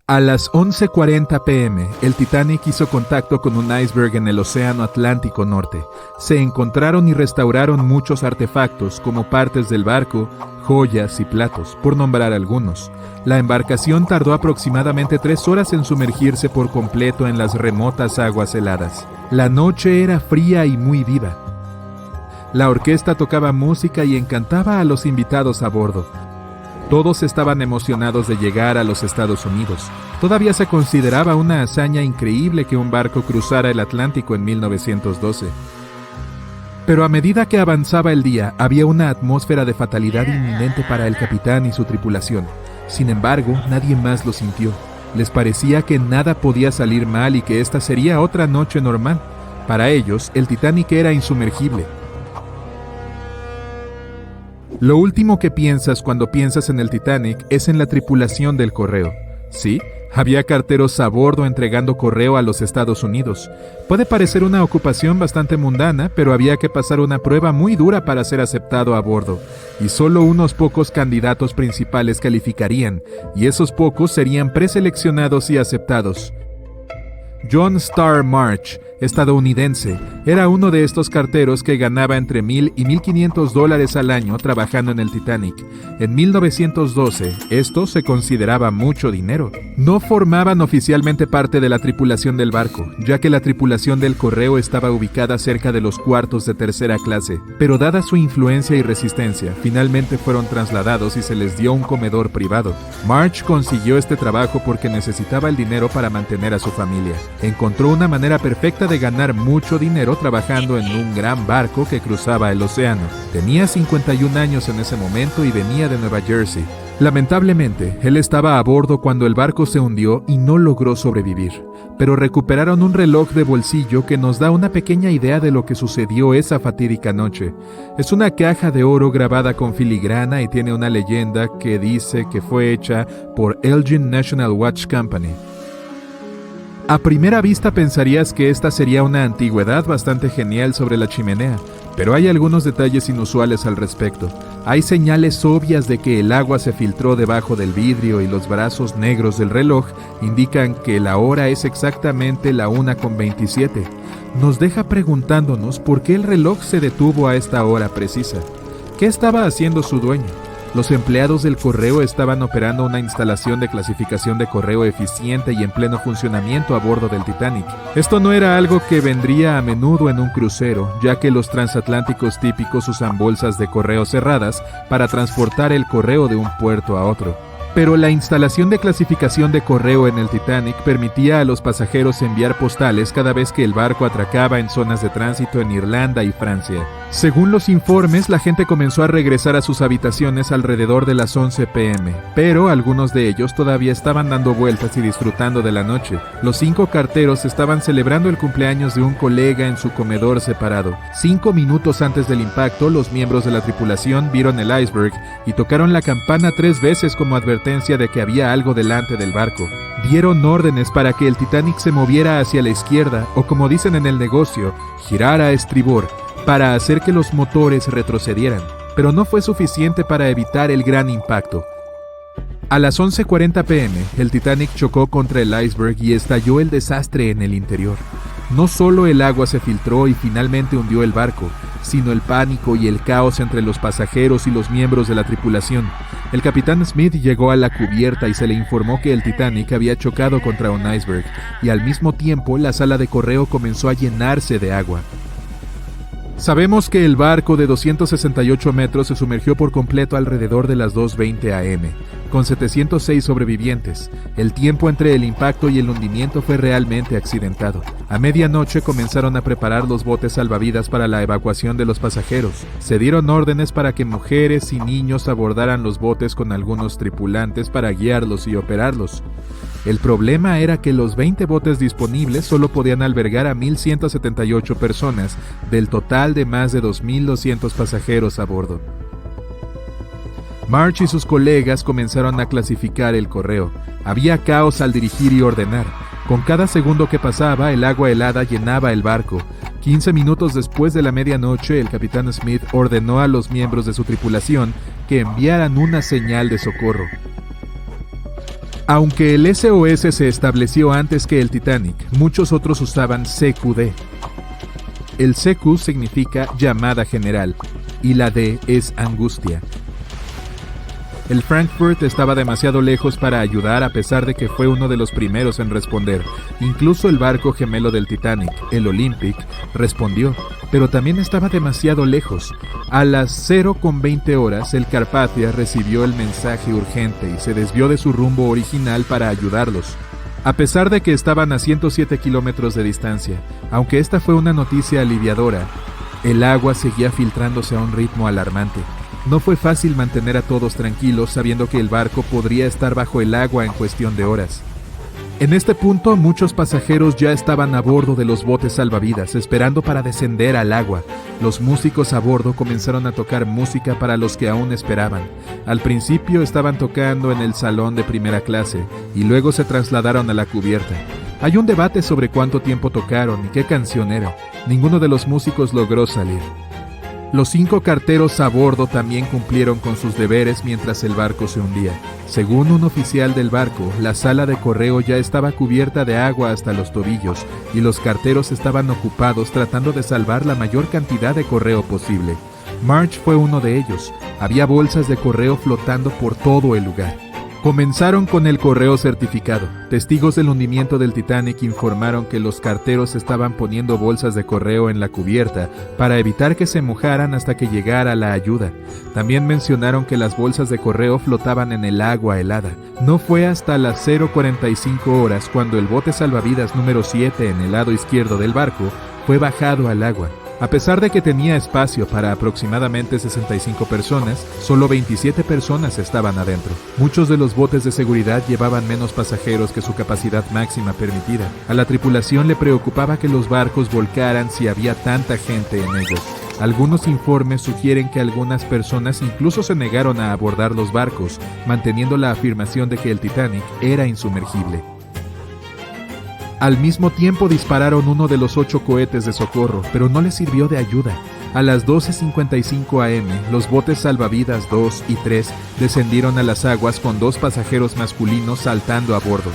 A las 11:40 p.m., el Titanic hizo contacto con un iceberg en el Océano Atlántico Norte. Se encontraron y restauraron muchos artefactos, como partes del barco, joyas y platos, por nombrar algunos. La embarcación tardó aproximadamente 3 horas en sumergirse por completo en las remotas aguas heladas. La noche era fría y muy viva. La orquesta tocaba música y encantaba a los invitados a bordo. Todos estaban emocionados de llegar a los Estados Unidos. Todavía se consideraba una hazaña increíble que un barco cruzara el Atlántico en 1912. Pero a medida que avanzaba el día, había una atmósfera de fatalidad inminente para el capitán y su tripulación. Sin embargo, nadie más lo sintió. Les parecía que nada podía salir mal y que esta sería otra noche normal. Para ellos, el Titanic era insumergible. Lo último que piensas cuando piensas en el Titanic es en la tripulación del correo. Sí, había carteros a bordo entregando correo a los Estados Unidos. Puede parecer una ocupación bastante mundana, pero había que pasar una prueba muy dura para ser aceptado a bordo. Y solo unos pocos candidatos principales calificarían, y esos pocos serían preseleccionados y aceptados. John Starr March, estadounidense, era uno de estos carteros que ganaba entre $1,000 y $1,500 al año trabajando en el Titanic. En 1912, esto se consideraba mucho dinero. No formaban oficialmente parte de la tripulación del barco, ya que la tripulación del correo estaba ubicada cerca de los cuartos de tercera clase, pero dada su influencia y resistencia, finalmente fueron trasladados y se les dio un comedor privado. March consiguió este trabajo porque necesitaba el dinero para mantener a su familia. Encontró una manera perfecta de ganar mucho dinero trabajando en un gran barco que cruzaba el océano. Tenía 51 años en ese momento y venía de Nueva Jersey. Lamentablemente, él estaba a bordo cuando el barco se hundió y no logró sobrevivir. Pero recuperaron un reloj de bolsillo que nos da una pequeña idea de lo que sucedió esa fatídica noche. Es una caja de oro grabada con filigrana y tiene una leyenda que dice que fue hecha por Elgin National Watch Company. A primera vista pensarías que esta sería una antigüedad bastante genial sobre la chimenea, pero hay algunos detalles inusuales al respecto. Hay señales obvias de que el agua se filtró debajo del vidrio y los brazos negros del reloj indican que la hora es exactamente la 1:27. Nos deja preguntándonos por qué el reloj se detuvo a esta hora precisa. ¿Qué estaba haciendo su dueño? Los empleados del correo estaban operando una instalación de clasificación de correo eficiente y en pleno funcionamiento a bordo del Titanic. Esto no era algo que vendría a menudo en un crucero, ya que los transatlánticos típicos usan bolsas de correo cerradas para transportar el correo de un puerto a otro. Pero la instalación de clasificación de correo en el Titanic permitía a los pasajeros enviar postales cada vez que el barco atracaba en zonas de tránsito en Irlanda y Francia. Según los informes, la gente comenzó a regresar a sus habitaciones alrededor de las 11 p.m., pero algunos de ellos todavía estaban dando vueltas y disfrutando de la noche. Los 5 carteros estaban celebrando el cumpleaños de un colega en su comedor separado. 5 minutos antes del impacto, los miembros de la tripulación vieron el iceberg y tocaron la campana 3 veces como advertencia de que había algo delante del barco. Dieron órdenes para que el Titanic se moviera hacia la izquierda, o como dicen en el negocio, girar a estribor, para hacer que los motores retrocedieran, pero no fue suficiente para evitar el gran impacto. A las 11:40 p.m., el Titanic chocó contra el iceberg y estalló el desastre en el interior. No solo el agua se filtró y finalmente hundió el barco, sino el pánico y el caos entre los pasajeros y los miembros de la tripulación. El capitán Smith llegó a la cubierta y se le informó que el Titanic había chocado contra un iceberg, y al mismo tiempo la sala de correo comenzó a llenarse de agua. Sabemos que el barco de 268 metros se sumergió por completo alrededor de las 2:20 a.m., con 706 sobrevivientes. El tiempo entre el impacto y el hundimiento fue realmente accidentado. A medianoche comenzaron a preparar los botes salvavidas para la evacuación de los pasajeros. Se dieron órdenes para que mujeres y niños abordaran los botes con algunos tripulantes para guiarlos y operarlos. El problema era que los 20 botes disponibles solo podían albergar a 1,178 personas, del total de más de 2,200 pasajeros a bordo. March y sus colegas comenzaron a clasificar el correo. Había caos al dirigir y ordenar. Con cada segundo que pasaba, el agua helada llenaba el barco. 15 minutos después de la medianoche, el capitán Smith ordenó a los miembros de su tripulación que enviaran una señal de socorro. Aunque el SOS se estableció antes que el Titanic, muchos otros usaban CQD. El CQ significa llamada general y la D es angustia. El Frankfurt estaba demasiado lejos para ayudar a pesar de que fue uno de los primeros en responder. Incluso el barco gemelo del Titanic, el Olympic, respondió, pero también estaba demasiado lejos. A las 0:20 horas, el Carpathia recibió el mensaje urgente y se desvió de su rumbo original para ayudarlos. A pesar de que estaban a 107 kilómetros de distancia, aunque esta fue una noticia aliviadora, el agua seguía filtrándose a un ritmo alarmante. No fue fácil mantener a todos tranquilos sabiendo que el barco podría estar bajo el agua en cuestión de horas. En este punto, muchos pasajeros ya estaban a bordo de los botes salvavidas, esperando para descender al agua. Los músicos a bordo comenzaron a tocar música para los que aún esperaban. Al principio estaban tocando en el salón de primera clase, y luego se trasladaron a la cubierta. Hay un debate sobre cuánto tiempo tocaron y qué canción era. Ninguno de los músicos logró salir. Los 5 carteros a bordo también cumplieron con sus deberes mientras el barco se hundía. Según un oficial del barco, la sala de correo ya estaba cubierta de agua hasta los tobillos y los carteros estaban ocupados tratando de salvar la mayor cantidad de correo posible. March fue uno de ellos. Había bolsas de correo flotando por todo el lugar. Comenzaron con el correo certificado. Testigos del hundimiento del Titanic informaron que los carteros estaban poniendo bolsas de correo en la cubierta para evitar que se mojaran hasta que llegara la ayuda. También mencionaron que las bolsas de correo flotaban en el agua helada. No fue hasta las 0:45 horas cuando el bote salvavidas número 7 en el lado izquierdo del barco fue bajado al agua. A pesar de que tenía espacio para aproximadamente 65 personas, solo 27 personas estaban adentro. Muchos de los botes de seguridad llevaban menos pasajeros que su capacidad máxima permitida. A la tripulación le preocupaba que los barcos volcaran si había tanta gente en ellos. Algunos informes sugieren que algunas personas incluso se negaron a abordar los barcos, manteniendo la afirmación de que el Titanic era insumergible. Al mismo tiempo dispararon uno de los 8 cohetes de socorro, pero no les sirvió de ayuda. A las 12:55 am, los botes salvavidas 2 y 3 descendieron a las aguas con 2 pasajeros masculinos saltando a bordo.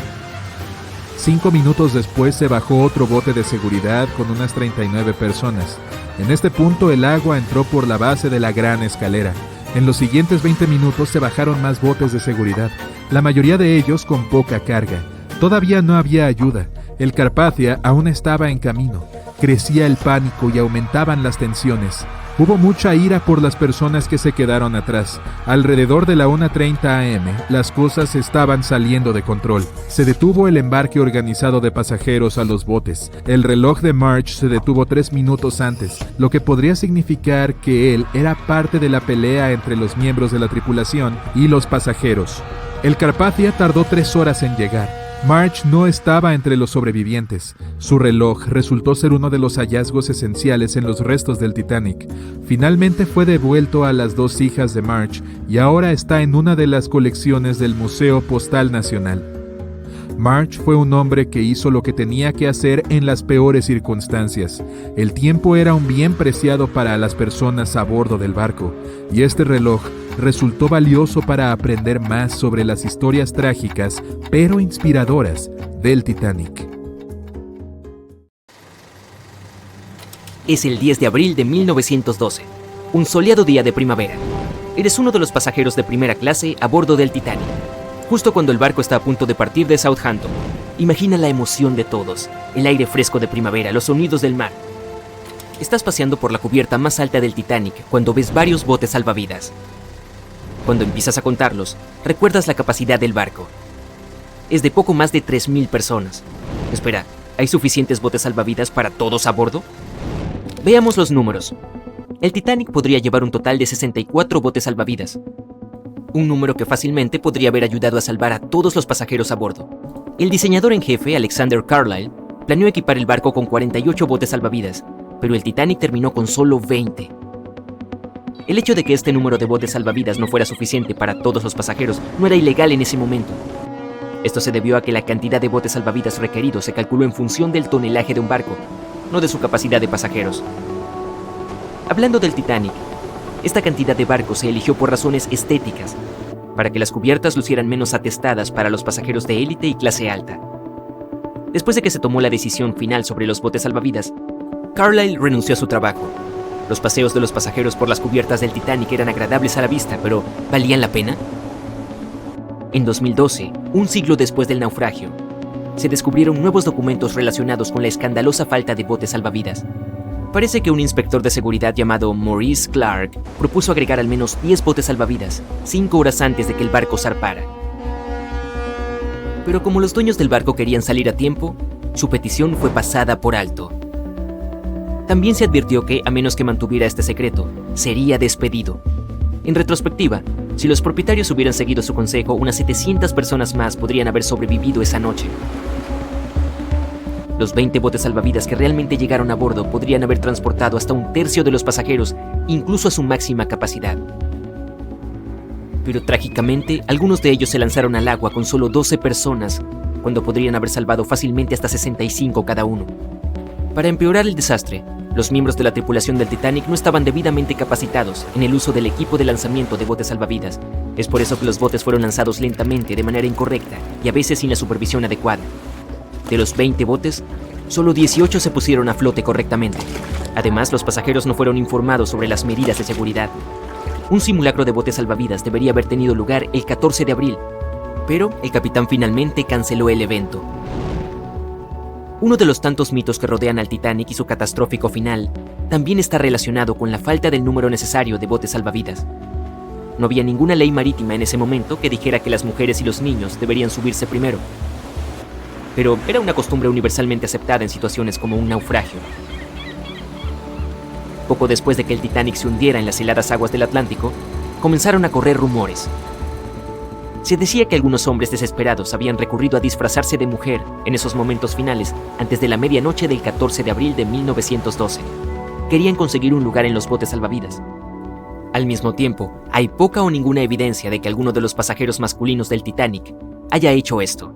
5 minutos después se bajó otro bote de seguridad con unas 39 personas. En este punto el agua entró por la base de la gran escalera. En los siguientes 20 minutos se bajaron más botes de seguridad, la mayoría de ellos con poca carga. Todavía no había ayuda. El Carpathia aún estaba en camino. Crecía el pánico y aumentaban las tensiones. Hubo mucha ira por las personas que se quedaron atrás. Alrededor de la 1:30 am, las cosas estaban saliendo de control. Se detuvo el embarque organizado de pasajeros a los botes. El reloj de March se detuvo 3 minutos antes, lo que podría significar que él era parte de la pelea entre los miembros de la tripulación y los pasajeros. El Carpathia tardó 3 horas en llegar. March no estaba entre los sobrevivientes. Su reloj resultó ser uno de los hallazgos esenciales en los restos del Titanic. Finalmente fue devuelto a las 2 hijas de March y ahora está en una de las colecciones del Museo Postal Nacional. March fue un hombre que hizo lo que tenía que hacer en las peores circunstancias. El tiempo era un bien preciado para las personas a bordo del barco, y este reloj resultó valioso para aprender más sobre las historias trágicas, pero inspiradoras, del Titanic. Es el 10 de abril de 1912, un soleado día de primavera. Eres uno de los pasajeros de primera clase a bordo del Titanic. Justo cuando el barco está a punto de partir de Southampton, imagina la emoción de todos, el aire fresco de primavera, los sonidos del mar. Estás paseando por la cubierta más alta del Titanic cuando ves varios botes salvavidas. Cuando empiezas a contarlos, recuerdas la capacidad del barco. Es de poco más de 3,000 personas. Espera, ¿hay suficientes botes salvavidas para todos a bordo? Veamos los números. El Titanic podría llevar un total de 64 botes salvavidas. Un número que fácilmente podría haber ayudado a salvar a todos los pasajeros a bordo. El diseñador en jefe, Alexander Carlisle, planeó equipar el barco con 48 botes salvavidas, pero el Titanic terminó con solo 20. El hecho de que este número de botes salvavidas no fuera suficiente para todos los pasajeros no era ilegal en ese momento. Esto se debió a que la cantidad de botes salvavidas requeridos se calculó en función del tonelaje de un barco, no de su capacidad de pasajeros. Hablando del Titanic, esta cantidad de barcos se eligió por razones estéticas, para que las cubiertas lucieran menos atestadas para los pasajeros de élite y clase alta. Después de que se tomó la decisión final sobre los botes salvavidas, Carlisle renunció a su trabajo. Los paseos de los pasajeros por las cubiertas del Titanic eran agradables a la vista, pero ¿valían la pena? En 2012, un siglo después del naufragio, se descubrieron nuevos documentos relacionados con la escandalosa falta de botes salvavidas. Parece que un inspector de seguridad llamado Maurice Clark propuso agregar al menos 10 botes salvavidas 5 horas antes de que el barco zarpara. Pero como los dueños del barco querían salir a tiempo, su petición fue pasada por alto. También se advirtió que, a menos que mantuviera este secreto, sería despedido. En retrospectiva, si los propietarios hubieran seguido su consejo, unas 700 personas más podrían haber sobrevivido esa noche. Los 20 botes salvavidas que realmente llegaron a bordo podrían haber transportado hasta un tercio de los pasajeros, incluso a su máxima capacidad. Pero trágicamente, algunos de ellos se lanzaron al agua con solo 12 personas, cuando podrían haber salvado fácilmente hasta 65 cada uno. Para empeorar el desastre, los miembros de la tripulación del Titanic no estaban debidamente capacitados en el uso del equipo de lanzamiento de botes salvavidas. Es por eso que los botes fueron lanzados lentamente, de manera incorrecta, y a veces sin la supervisión adecuada. De los 20 botes, solo 18 se pusieron a flote correctamente. Además, los pasajeros no fueron informados sobre las medidas de seguridad. Un simulacro de botes salvavidas debería haber tenido lugar el 14 de abril, pero el capitán finalmente canceló el evento. Uno de los tantos mitos que rodean al Titanic y su catastrófico final también está relacionado con la falta del número necesario de botes salvavidas. No había ninguna ley marítima en ese momento que dijera que las mujeres y los niños deberían subirse primero. Pero era una costumbre universalmente aceptada en situaciones como un naufragio. Poco después de que el Titanic se hundiera en las heladas aguas del Atlántico, comenzaron a correr rumores. Se decía que algunos hombres desesperados habían recurrido a disfrazarse de mujer en esos momentos finales antes de la medianoche del 14 de abril de 1912. Querían conseguir un lugar en los botes salvavidas. Al mismo tiempo, hay poca o ninguna evidencia de que alguno de los pasajeros masculinos del Titanic haya hecho esto.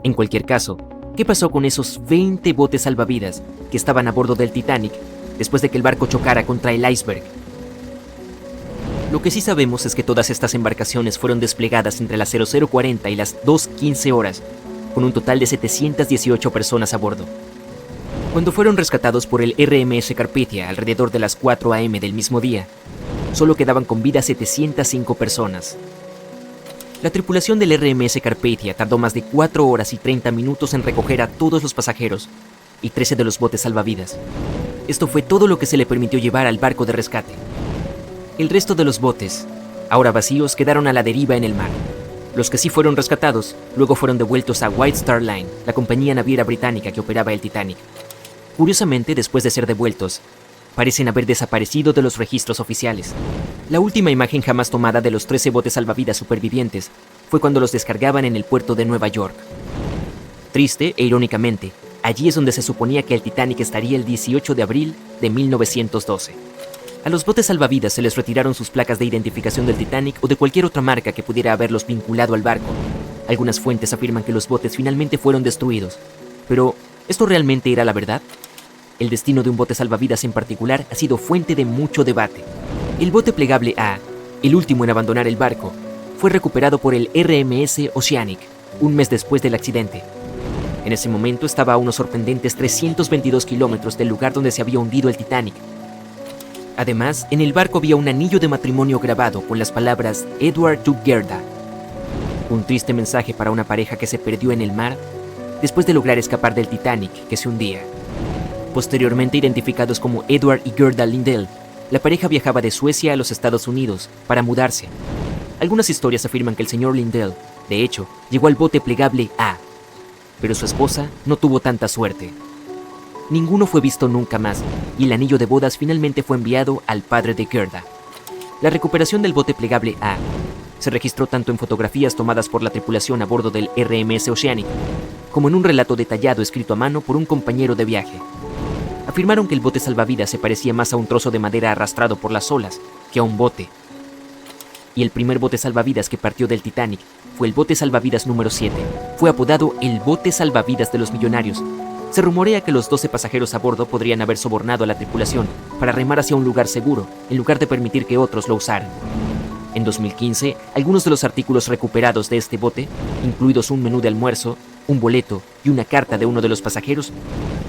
En cualquier caso, ¿qué pasó con esos 20 botes salvavidas que estaban a bordo del Titanic después de que el barco chocara contra el iceberg? Lo que sí sabemos es que todas estas embarcaciones fueron desplegadas entre las 00:40 y las 2:15 horas, con un total de 718 personas a bordo. Cuando fueron rescatados por el RMS Carpathia alrededor de las 4 am del mismo día, solo quedaban con vida 705 personas. La tripulación del RMS Carpathia tardó más de 4 horas y 30 minutos en recoger a todos los pasajeros y 13 de los botes salvavidas. Esto fue todo lo que se le permitió llevar al barco de rescate. El resto de los botes, ahora vacíos, quedaron a la deriva en el mar. Los que sí fueron rescatados, luego fueron devueltos a White Star Line, la compañía naviera británica que operaba el Titanic. Curiosamente, después de ser devueltos, parecen haber desaparecido de los registros oficiales. La última imagen jamás tomada de los 13 botes salvavidas supervivientes fue cuando los descargaban en el puerto de Nueva York. Triste e irónicamente, allí es donde se suponía que el Titanic estaría el 18 de abril de 1912. A los botes salvavidas se les retiraron sus placas de identificación del Titanic o de cualquier otra marca que pudiera haberlos vinculado al barco. Algunas fuentes afirman que los botes finalmente fueron destruidos. Pero, ¿esto realmente era la verdad? El destino de un bote salvavidas en particular ha sido fuente de mucho debate. El bote plegable A, el último en abandonar el barco, fue recuperado por el RMS Oceanic, un mes después del accidente. En ese momento estaba a unos sorprendentes 322 kilómetros del lugar donde se había hundido el Titanic. Además, en el barco había un anillo de matrimonio grabado con las palabras Edward to Gerda. Un triste mensaje para una pareja que se perdió en el mar después de lograr escapar del Titanic que se hundía. Posteriormente identificados como Edward y Gerda Lindell, la pareja viajaba de Suecia a los Estados Unidos para mudarse. Algunas historias afirman que el señor Lindell, de hecho, llegó al bote plegable A, pero su esposa no tuvo tanta suerte. Ninguno fue visto nunca más, y el anillo de bodas finalmente fue enviado al padre de Gerda. La recuperación del bote plegable A se registró tanto en fotografías tomadas por la tripulación a bordo del RMS Oceanic, como en un relato detallado escrito a mano por un compañero de viaje. Afirmaron que el bote salvavidas se parecía más a un trozo de madera arrastrado por las olas que a un bote. Y el primer bote salvavidas que partió del Titanic fue el bote salvavidas número 7. Fue apodado el bote salvavidas de los millonarios. Se rumorea que los 12 pasajeros a bordo podrían haber sobornado a la tripulación para remar hacia un lugar seguro, en lugar de permitir que otros lo usaran. En 2015, algunos de los artículos recuperados de este bote, incluidos un menú de almuerzo, un boleto y una carta de uno de los pasajeros,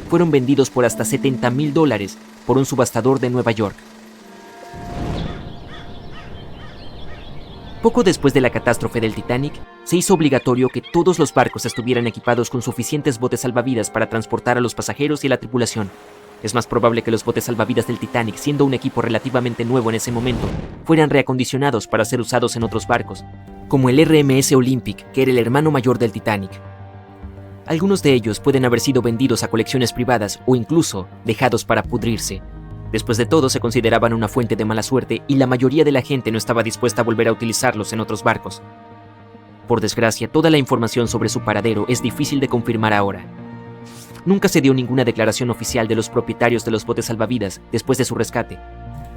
fueron vendidos por hasta $70,000 por un subastador de Nueva York. Poco después de la catástrofe del Titanic, se hizo obligatorio que todos los barcos estuvieran equipados con suficientes botes salvavidas para transportar a los pasajeros y a la tripulación. Es más probable que los botes salvavidas del Titanic, siendo un equipo relativamente nuevo en ese momento, fueran reacondicionados para ser usados en otros barcos, como el RMS Olympic, que era el hermano mayor del Titanic. Algunos de ellos pueden haber sido vendidos a colecciones privadas o incluso dejados para pudrirse. Después de todo, se consideraban una fuente de mala suerte y la mayoría de la gente no estaba dispuesta a volver a utilizarlos en otros barcos. Por desgracia, toda la información sobre su paradero es difícil de confirmar ahora. Nunca se dio ninguna declaración oficial de los propietarios de los botes salvavidas después de su rescate.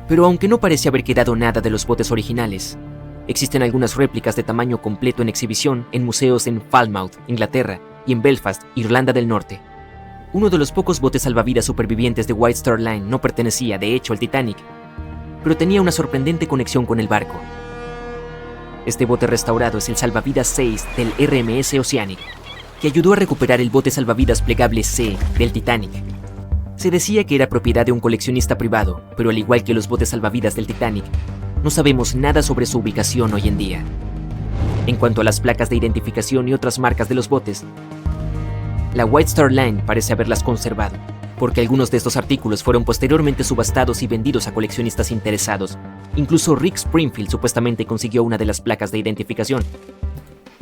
Pero aunque no parece haber quedado nada de los botes originales, existen algunas réplicas de tamaño completo en exhibición en museos en Falmouth, Inglaterra, y en Belfast, Irlanda del Norte. Uno de los pocos botes salvavidas supervivientes de White Star Line no pertenecía, de hecho, al Titanic, pero tenía una sorprendente conexión con el barco. Este bote restaurado es el salvavidas 6 del RMS Oceanic, que ayudó a recuperar el bote salvavidas plegable C del Titanic. Se decía que era propiedad de un coleccionista privado, pero al igual que los botes salvavidas del Titanic, no sabemos nada sobre su ubicación hoy en día. En cuanto a las placas de identificación y otras marcas de los botes, la White Star Line parece haberlas conservado, porque algunos de estos artículos fueron posteriormente subastados y vendidos a coleccionistas interesados. Incluso Rick Springfield supuestamente consiguió una de las placas de identificación.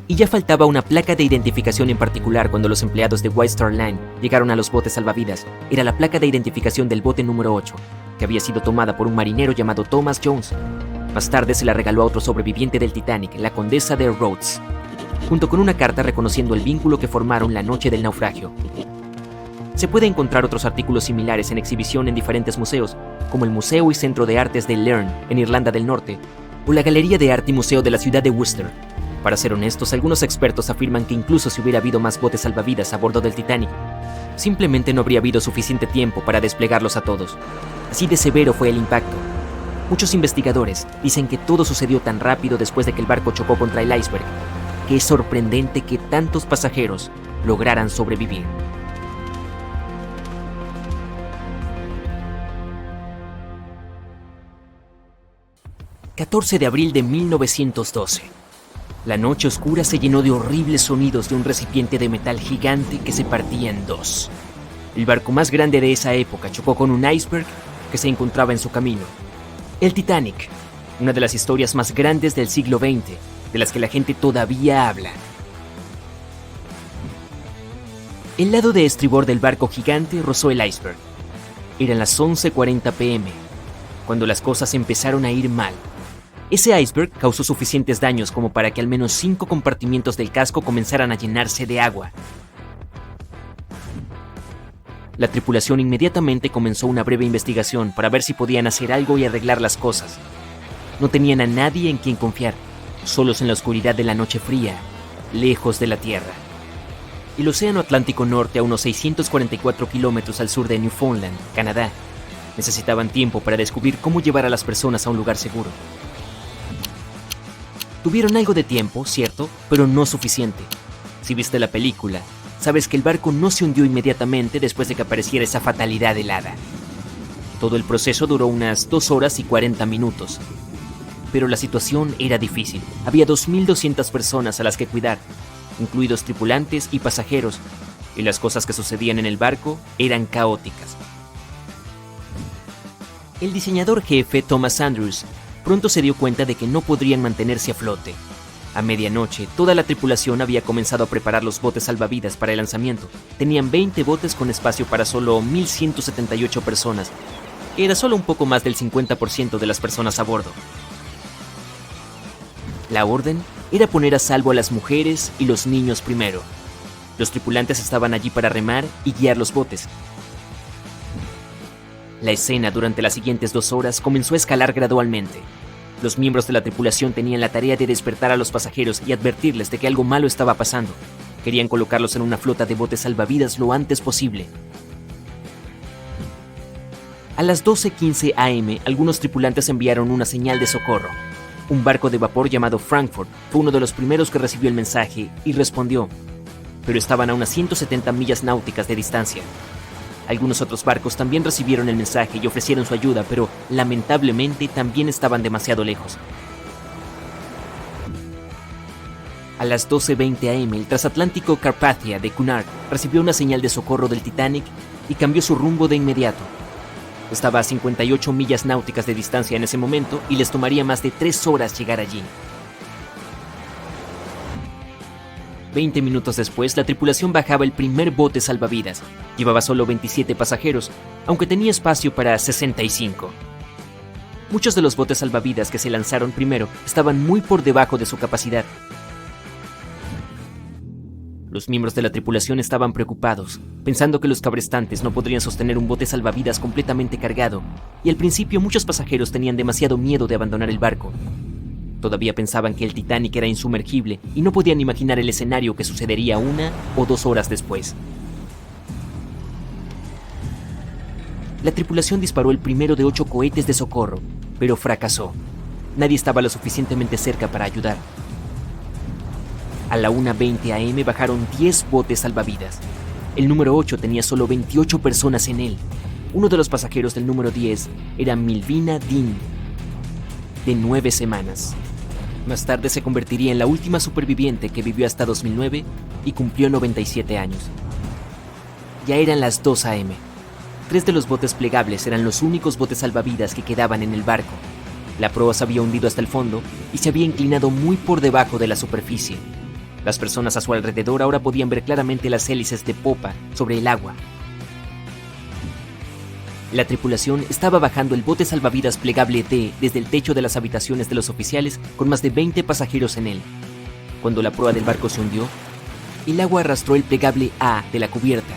Y ya faltaba una placa de identificación en particular cuando los empleados de White Star Line llegaron a los botes salvavidas. Era la placa de identificación del bote número 8, que había sido tomada por un marinero llamado Thomas Jones. Más tarde se la regaló a otro sobreviviente del Titanic, la condesa de Rhodes, junto con una carta reconociendo el vínculo que formaron la noche del naufragio. Se puede encontrar otros artículos similares en exhibición en diferentes museos, como el Museo y Centro de Artes de Learn, en Irlanda del Norte, o la Galería de Arte y Museo de la ciudad de Worcester. Para ser honestos, algunos expertos afirman que incluso si hubiera habido más botes salvavidas a bordo del Titanic, simplemente no habría habido suficiente tiempo para desplegarlos a todos. Así de severo fue el impacto. Muchos investigadores dicen que todo sucedió tan rápido después de que el barco chocó contra el iceberg, que es sorprendente que tantos pasajeros lograran sobrevivir. 14 de abril de 1912. La noche oscura se llenó de horribles sonidos de un recipiente de metal gigante que se partía en dos. El barco más grande de esa época chocó con un iceberg que se encontraba en su camino. El Titanic, una de las historias más grandes del siglo XX, de las que la gente todavía habla. El lado de estribor del barco gigante rozó el iceberg. Eran las 11:40 p.m., cuando las cosas empezaron a ir mal. Ese iceberg causó suficientes daños como para que al menos 5 compartimientos del casco comenzaran a llenarse de agua. La tripulación inmediatamente comenzó una breve investigación para ver si podían hacer algo y arreglar las cosas. No tenían a nadie en quien confiar, solos en la oscuridad de la noche fría, lejos de la tierra. El Océano Atlántico Norte, a unos 644 kilómetros al sur de Newfoundland, Canadá. Necesitaban tiempo para descubrir cómo llevar a las personas a un lugar seguro. Tuvieron algo de tiempo, cierto, pero no suficiente. Si viste la película, sabes que el barco no se hundió inmediatamente después de que apareciera esa fatalidad helada. Todo el proceso duró unas 2 horas y 40 minutos. Pero la situación era difícil. Había 2.200 personas a las que cuidar, incluidos tripulantes y pasajeros, y las cosas que sucedían en el barco eran caóticas. El diseñador jefe, Thomas Andrews, pronto se dio cuenta de que no podrían mantenerse a flote. A medianoche, toda la tripulación había comenzado a preparar los botes salvavidas para el lanzamiento. Tenían 20 botes con espacio para solo 1.178 personas, que era solo un poco más del 50% de las personas a bordo. La orden era poner a salvo a las mujeres y los niños primero. Los tripulantes estaban allí para remar y guiar los botes. La escena durante las siguientes 2 horas comenzó a escalar gradualmente. Los miembros de la tripulación tenían la tarea de despertar a los pasajeros y advertirles de que algo malo estaba pasando. Querían colocarlos en una flota de botes salvavidas lo antes posible. A las 12:15 a.m., algunos tripulantes enviaron una señal de socorro. Un barco de vapor llamado Frankfurt fue uno de los primeros que recibió el mensaje y respondió, pero estaban a unas 170 millas náuticas de distancia. Algunos otros barcos también recibieron el mensaje y ofrecieron su ayuda, pero lamentablemente también estaban demasiado lejos. A las 12:20 a.m., el transatlántico Carpathia de Cunard recibió una señal de socorro del Titanic y cambió su rumbo de inmediato. Estaba a 58 millas náuticas de distancia en ese momento y les tomaría más de 3 horas llegar allí. 20 minutos después, la tripulación bajaba el primer bote salvavidas. Llevaba solo 27 pasajeros, aunque tenía espacio para 65. Muchos de los botes salvavidas que se lanzaron primero estaban muy por debajo de su capacidad. Los miembros de la tripulación estaban preocupados, pensando que los cabrestantes no podrían sostener un bote salvavidas completamente cargado, y al principio muchos pasajeros tenían demasiado miedo de abandonar el barco. Todavía pensaban que el Titanic era insumergible y no podían imaginar el escenario que sucedería 1 o 2 horas después. La tripulación disparó el primero de 8 cohetes de socorro, pero fracasó. Nadie estaba lo suficientemente cerca para ayudar. A la 1:20 a.m. bajaron 10 botes salvavidas. El número 8 tenía solo 28 personas en él. Uno de los pasajeros del número 10 era Milvina Dean, de 9 semanas. Más tarde se convertiría en la última superviviente que vivió hasta 2009 y cumplió 97 años. Ya eran las 2 a.m. 3 de los botes plegables eran los únicos botes salvavidas que quedaban en el barco. La proa se había hundido hasta el fondo y se había inclinado muy por debajo de la superficie. Las personas a su alrededor ahora podían ver claramente las hélices de popa sobre el agua. La tripulación estaba bajando el bote salvavidas plegable D desde el techo de las habitaciones de los oficiales con más de 20 pasajeros en él. Cuando la proa del barco se hundió, el agua arrastró el plegable A de la cubierta.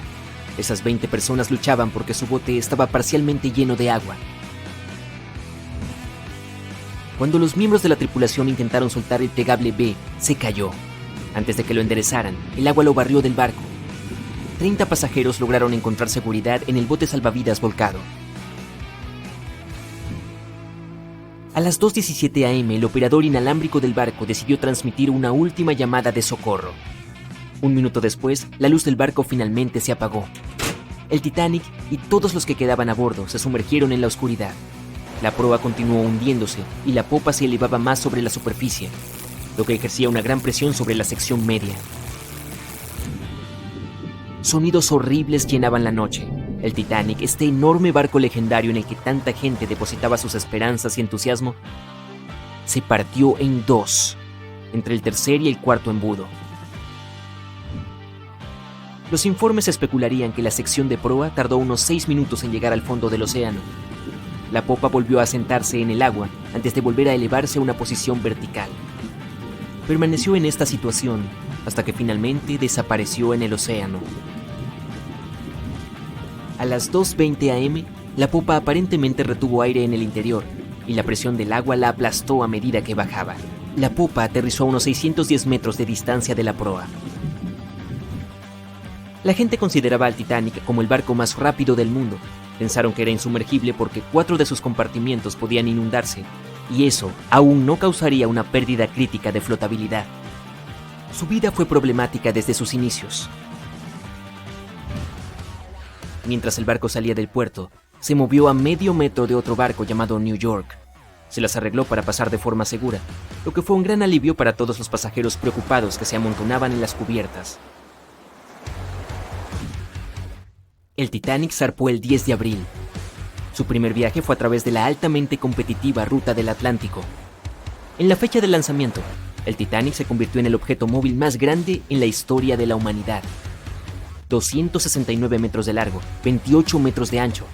Esas 20 personas luchaban porque su bote estaba parcialmente lleno de agua. Cuando los miembros de la tripulación intentaron soltar el plegable B, se cayó. Antes de que lo enderezaran, el agua lo barrió del barco. 30 pasajeros lograron encontrar seguridad en el bote salvavidas volcado. A las 2:17 a.m., el operador inalámbrico del barco decidió transmitir una última llamada de socorro. 1 minuto después, la luz del barco finalmente se apagó. El Titanic y todos los que quedaban a bordo se sumergieron en la oscuridad. La proa continuó hundiéndose y la popa se elevaba más sobre la superficie, lo que ejercía una gran presión sobre la sección media. Sonidos horribles llenaban la noche. El Titanic, este enorme barco legendario en el que tanta gente depositaba sus esperanzas y entusiasmo, se partió en dos, entre el tercer y el cuarto embudo. Los informes especularían que la sección de proa tardó unos 6 minutos en llegar al fondo del océano. La popa volvió a sentarse en el agua antes de volver a elevarse a una posición vertical. Permaneció en esta situación hasta que finalmente desapareció en el océano. A las 2:20 am, la popa aparentemente retuvo aire en el interior y la presión del agua la aplastó a medida que bajaba. La popa aterrizó a unos 610 metros de distancia de la proa. La gente consideraba al Titanic como el barco más rápido del mundo. Pensaron que era insumergible porque 4 de sus compartimientos podían inundarse, y eso aún no causaría una pérdida crítica de flotabilidad. Su vida fue problemática desde sus inicios. Mientras el barco salía del puerto, se movió a medio metro de otro barco llamado New York. Se las arregló para pasar de forma segura, lo que fue un gran alivio para todos los pasajeros preocupados que se amontonaban en las cubiertas. El Titanic zarpó el 10 de abril. Su primer viaje fue a través de la altamente competitiva ruta del Atlántico. En la fecha del lanzamiento, el Titanic se convirtió en el objeto móvil más grande en la historia de la humanidad. 269 metros de largo, 28 metros de ancho.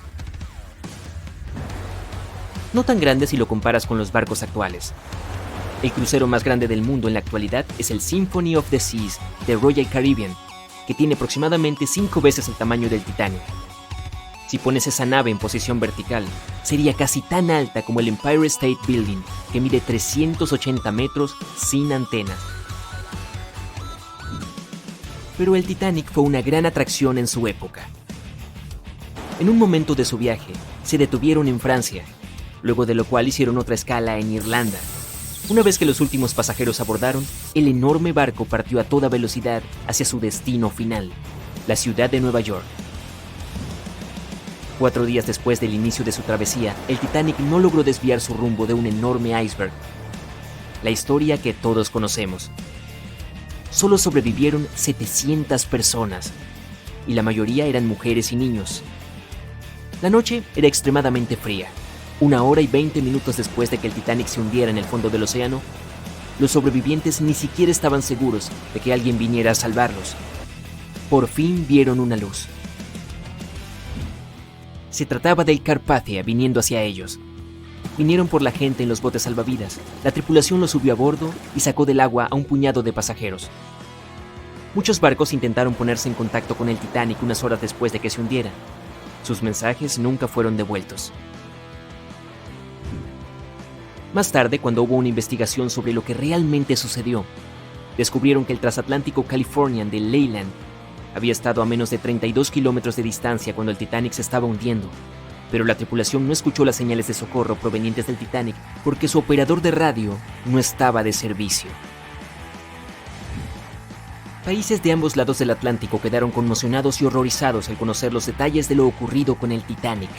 No tan grande si lo comparas con los barcos actuales. El crucero más grande del mundo en la actualidad es el Symphony of the Seas de Royal Caribbean, que tiene aproximadamente 5 veces el tamaño del Titanic. Si pones esa nave en posición vertical, sería casi tan alta como el Empire State Building, que mide 380 metros sin antenas. Pero el Titanic fue una gran atracción en su época. En un momento de su viaje, se detuvieron en Francia, luego de lo cual hicieron otra escala en Irlanda. Una vez que los últimos pasajeros abordaron, el enorme barco partió a toda velocidad hacia su destino final, la ciudad de Nueva York. 4 días después del inicio de su travesía, el Titanic no logró desviar su rumbo de un enorme iceberg. La historia que todos conocemos. Solo sobrevivieron 700 personas, y la mayoría eran mujeres y niños. La noche era extremadamente fría. 1 hora y 20 minutos después de que el Titanic se hundiera en el fondo del océano, los sobrevivientes ni siquiera estaban seguros de que alguien viniera a salvarlos. Por fin vieron una luz. Se trataba del Carpathia viniendo hacia ellos. Vinieron por la gente en los botes salvavidas. La tripulación los subió a bordo y sacó del agua a un puñado de pasajeros. Muchos barcos intentaron ponerse en contacto con el Titanic unas horas después de que se hundiera. Sus mensajes nunca fueron devueltos. Más tarde, cuando hubo una investigación sobre lo que realmente sucedió, descubrieron que el transatlántico Californian de Leyland había estado a menos de 32 kilómetros de distancia cuando el Titanic se estaba hundiendo, pero la tripulación no escuchó las señales de socorro provenientes del Titanic porque su operador de radio no estaba de servicio. Países de ambos lados del Atlántico quedaron conmocionados y horrorizados al conocer los detalles de lo ocurrido con el Titanic.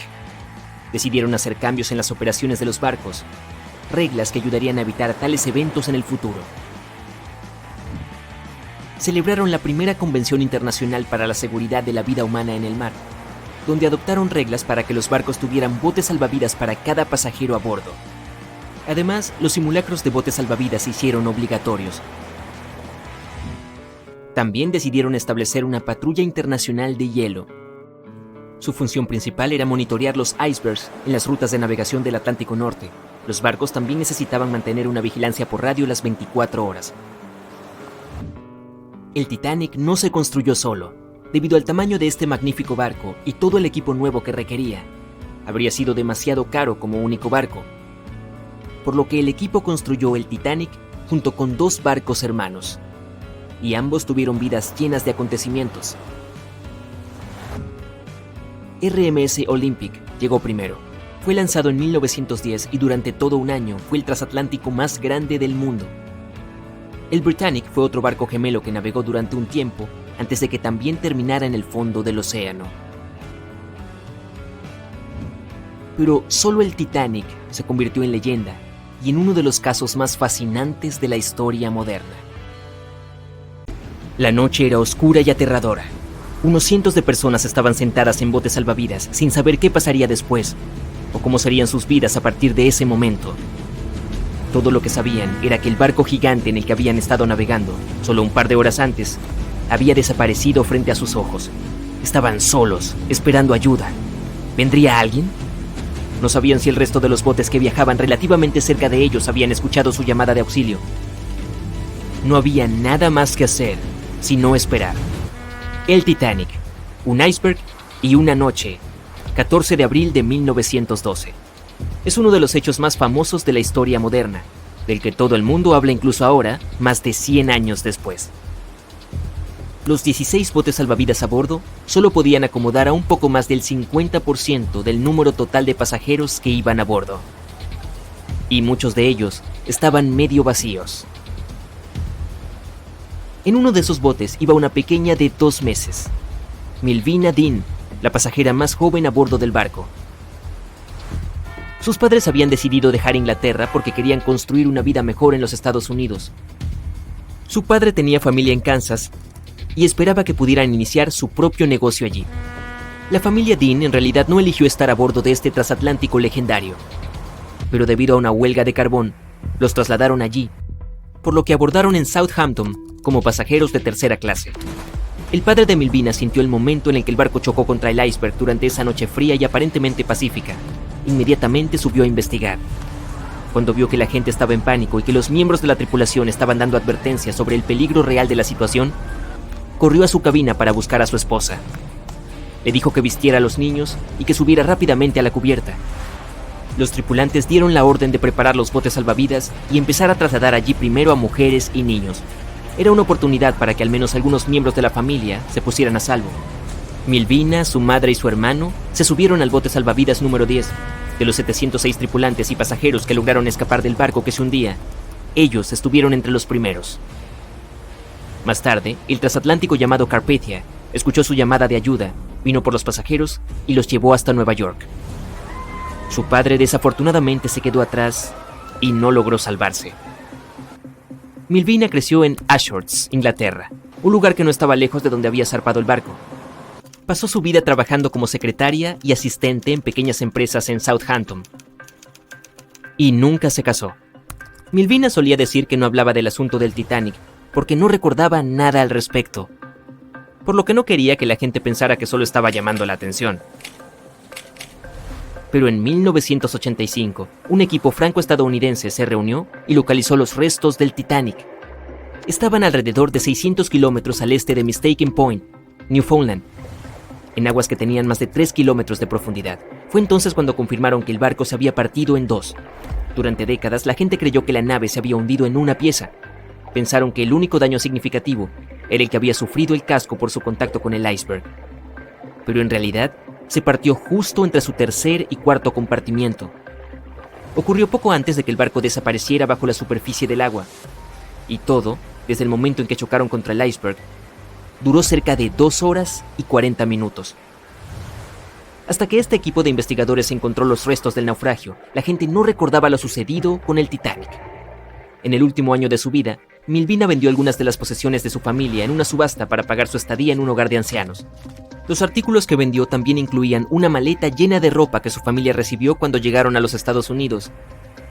Decidieron hacer cambios en las operaciones de los barcos, reglas que ayudarían a evitar tales eventos en el futuro. Celebraron la primera Convención Internacional para la Seguridad de la Vida Humana en el Mar, donde adoptaron reglas para que los barcos tuvieran botes salvavidas para cada pasajero a bordo. Además, los simulacros de botes salvavidas se hicieron obligatorios. También decidieron establecer una patrulla internacional de hielo. Su función principal era monitorear los icebergs en las rutas de navegación del Atlántico Norte. Los barcos también necesitaban mantener una vigilancia por radio las 24 horas. El Titanic no se construyó solo. Debido al tamaño de este magnífico barco y todo el equipo nuevo que requería, habría sido demasiado caro como único barco, por lo que el equipo construyó el Titanic junto con 2 barcos hermanos, y ambos tuvieron vidas llenas de acontecimientos. RMS Olympic llegó primero. Fue lanzado en 1910 y durante todo un año fue el transatlántico más grande del mundo. El Britannic fue otro barco gemelo que navegó durante un tiempo antes de que también terminara en el fondo del océano. Pero solo el Titanic se convirtió en leyenda y en uno de los casos más fascinantes de la historia moderna. La noche era oscura y aterradora. Unos cientos de personas estaban sentadas en botes salvavidas sin saber qué pasaría después o cómo serían sus vidas a partir de ese momento. Todo lo que sabían era que el barco gigante en el que habían estado navegando, solo un par de horas antes, había desaparecido frente a sus ojos. Estaban solos, esperando ayuda. ¿Vendría alguien? No sabían si el resto de los botes que viajaban relativamente cerca de ellos habían escuchado su llamada de auxilio. No había nada más que hacer, sino esperar. El Titanic, un iceberg y una noche, 14 de abril de 1912. Es uno de los hechos más famosos de la historia moderna, del que todo el mundo habla incluso ahora, más de 100 años después. Los 16 botes salvavidas a bordo solo podían acomodar a un poco más del 50% del número total de pasajeros que iban a bordo. Y muchos de ellos estaban medio vacíos. En uno de esos botes iba una pequeña de 2 meses, Milvina Dean, la pasajera más joven a bordo del barco. Sus padres habían decidido dejar Inglaterra porque querían construir una vida mejor en los Estados Unidos. Su padre tenía familia en Kansas y esperaba que pudieran iniciar su propio negocio allí. La familia Dean en realidad no eligió estar a bordo de este transatlántico legendario, pero debido a una huelga de carbón, los trasladaron allí, por lo que abordaron en Southampton como pasajeros de tercera clase. El padre de Milvina sintió el momento en el que el barco chocó contra el iceberg durante esa noche fría y aparentemente pacífica. Inmediatamente subió a investigar. Cuando vio que la gente estaba en pánico y que los miembros de la tripulación estaban dando advertencias sobre el peligro real de la situación, corrió a su cabina para buscar a su esposa. Le dijo que vistiera a los niños y que subiera rápidamente a la cubierta. Los tripulantes dieron la orden de preparar los botes salvavidas y empezar a trasladar allí primero a mujeres y niños. Era una oportunidad para que al menos algunos miembros de la familia se pusieran a salvo. Milvina, su madre y su hermano se subieron al bote salvavidas número 10. De los 706 tripulantes y pasajeros que lograron escapar del barco que se hundía, ellos estuvieron entre los primeros. Más tarde, el transatlántico llamado Carpathia escuchó su llamada de ayuda, vino por los pasajeros y los llevó hasta Nueva York. Su padre desafortunadamente se quedó atrás y no logró salvarse. Milvina creció en Ashford, Inglaterra, un lugar que no estaba lejos de donde había zarpado el barco. Pasó su vida trabajando como secretaria y asistente en pequeñas empresas en Southampton. Y nunca se casó. Milvina solía decir que no hablaba del asunto del Titanic porque no recordaba nada al respecto, por lo que no quería que la gente pensara que solo estaba llamando la atención. Pero en 1985, un equipo franco-estadounidense se reunió y localizó los restos del Titanic. Estaban alrededor de 600 kilómetros al este de Mistaken Point, Newfoundland, en aguas que tenían más de 3 kilómetros de profundidad. Fue entonces cuando confirmaron que el barco se había partido en 2. Durante décadas, la gente creyó que la nave se había hundido en una pieza. Pensaron que el único daño significativo era el que había sufrido el casco por su contacto con el iceberg. Pero en realidad, se partió justo entre su tercer y cuarto compartimiento. Ocurrió poco antes de que el barco desapareciera bajo la superficie del agua. Y todo, desde el momento en que chocaron contra el iceberg, duró cerca de 2 horas y 40 minutos. Hasta que este equipo de investigadores encontró los restos del naufragio, la gente no recordaba lo sucedido con el Titanic. En el último año de su vida, Milvina vendió algunas de las posesiones de su familia en una subasta para pagar su estadía en un hogar de ancianos. Los artículos que vendió también incluían una maleta llena de ropa que su familia recibió cuando llegaron a los Estados Unidos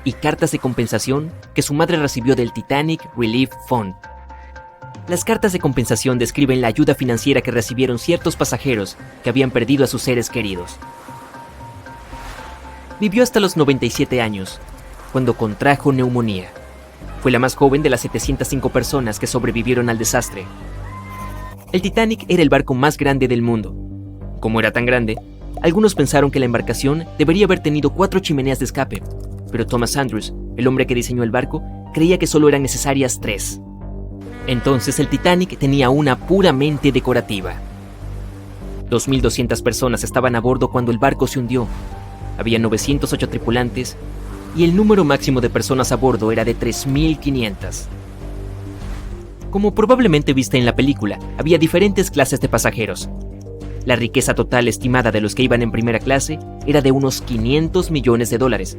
y cartas de compensación que su madre recibió del Titanic Relief Fund. Las cartas de compensación describen la ayuda financiera que recibieron ciertos pasajeros que habían perdido a sus seres queridos. Vivió hasta los 97 años, cuando contrajo neumonía. Fue la más joven de las 705 personas que sobrevivieron al desastre. El Titanic era el barco más grande del mundo. Como era tan grande, algunos pensaron que la embarcación debería haber tenido 4 chimeneas de escape, pero Thomas Andrews, el hombre que diseñó el barco, creía que solo eran necesarias 3. Entonces el Titanic tenía una puramente decorativa. 2.200 personas estaban a bordo cuando el barco se hundió. Había 908 tripulantes y el número máximo de personas a bordo era de 3.500. Como probablemente viste en la película, había diferentes clases de pasajeros. La riqueza total estimada de los que iban en primera clase era de unos $500 millones,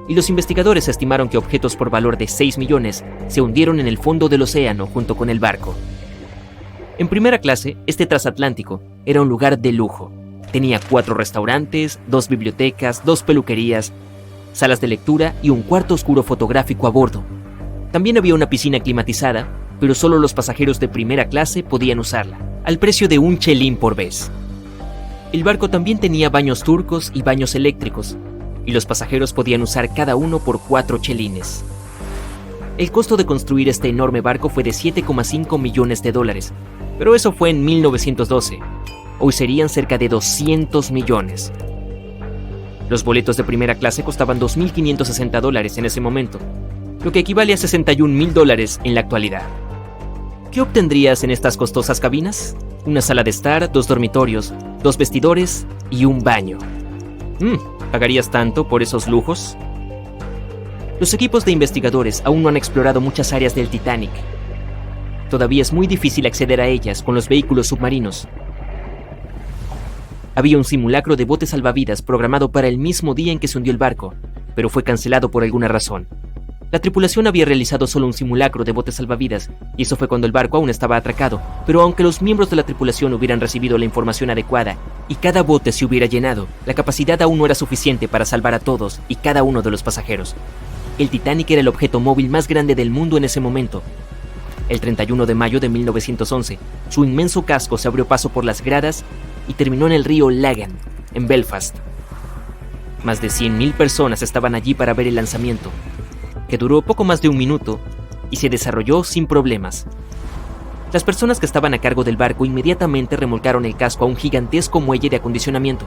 y los investigadores estimaron que objetos por valor de 6 millones se hundieron en el fondo del océano junto con el barco. En primera clase, este transatlántico era un lugar de lujo. Tenía 4 restaurantes, 2 bibliotecas, 2 peluquerías, salas de lectura y un cuarto oscuro fotográfico a bordo. También había una piscina climatizada, pero solo los pasajeros de primera clase podían usarla, al precio de un chelín por vez. El barco también tenía baños turcos y baños eléctricos, y los pasajeros podían usar cada uno por 4 chelines. El costo de construir este enorme barco fue de $7,5 millones, pero eso fue en 1912. Hoy serían cerca de 200 millones. Los boletos de primera clase costaban $2.560 en ese momento, lo que equivale a $61.000 en la actualidad. ¿Qué obtendrías en estas costosas cabinas? Una sala de estar, 2 dormitorios, 2 vestidores y un baño. ¿Pagarías tanto por esos lujos? Los equipos de investigadores aún no han explorado muchas áreas del Titanic. Todavía es muy difícil acceder a ellas con los vehículos submarinos. Había un simulacro de bote salvavidas programado para el mismo día en que se hundió el barco, pero fue cancelado por alguna razón. La tripulación había realizado solo un simulacro de bote salvavidas, y eso fue cuando el barco aún estaba atracado, pero aunque los miembros de la tripulación hubieran recibido la información adecuada y cada bote se hubiera llenado, la capacidad aún no era suficiente para salvar a todos y cada uno de los pasajeros. El Titanic era el objeto móvil más grande del mundo en ese momento. El 31 de mayo de 1911, su inmenso casco se abrió paso por las gradas y terminó en el río Lagan, en Belfast. Más de 100.000 personas estaban allí para ver el lanzamiento, que duró poco más de un minuto y se desarrolló sin problemas. Las personas que estaban a cargo del barco inmediatamente remolcaron el casco a un gigantesco muelle de acondicionamiento.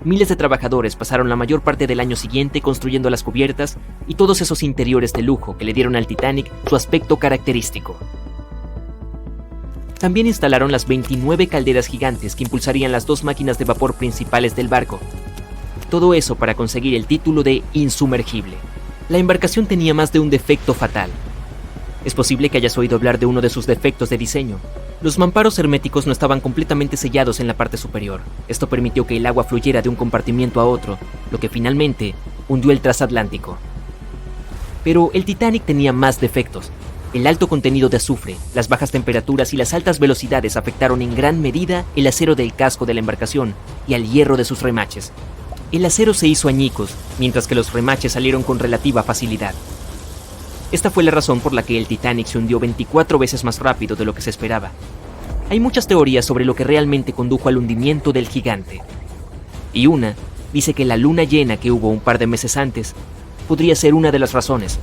Miles de trabajadores pasaron la mayor parte del año siguiente construyendo las cubiertas y todos esos interiores de lujo que le dieron al Titanic su aspecto característico. También instalaron las 29 calderas gigantes que impulsarían las 2 máquinas de vapor principales del barco. Todo eso para conseguir el título de insumergible. La embarcación tenía más de un defecto fatal. Es posible que hayas oído hablar de uno de sus defectos de diseño. Los mamparos herméticos no estaban completamente sellados en la parte superior. Esto permitió que el agua fluyera de un compartimiento a otro, lo que finalmente hundió el transatlántico. Pero el Titanic tenía más defectos. El alto contenido de azufre, las bajas temperaturas y las altas velocidades afectaron en gran medida el acero del casco de la embarcación y al hierro de sus remaches. El acero se hizo añicos, mientras que los remaches salieron con relativa facilidad. Esta fue la razón por la que el Titanic se hundió 24 veces más rápido de lo que se esperaba. Hay muchas teorías sobre lo que realmente condujo al hundimiento del gigante. Y una dice que la luna llena que hubo un par de meses antes podría ser una de las razones.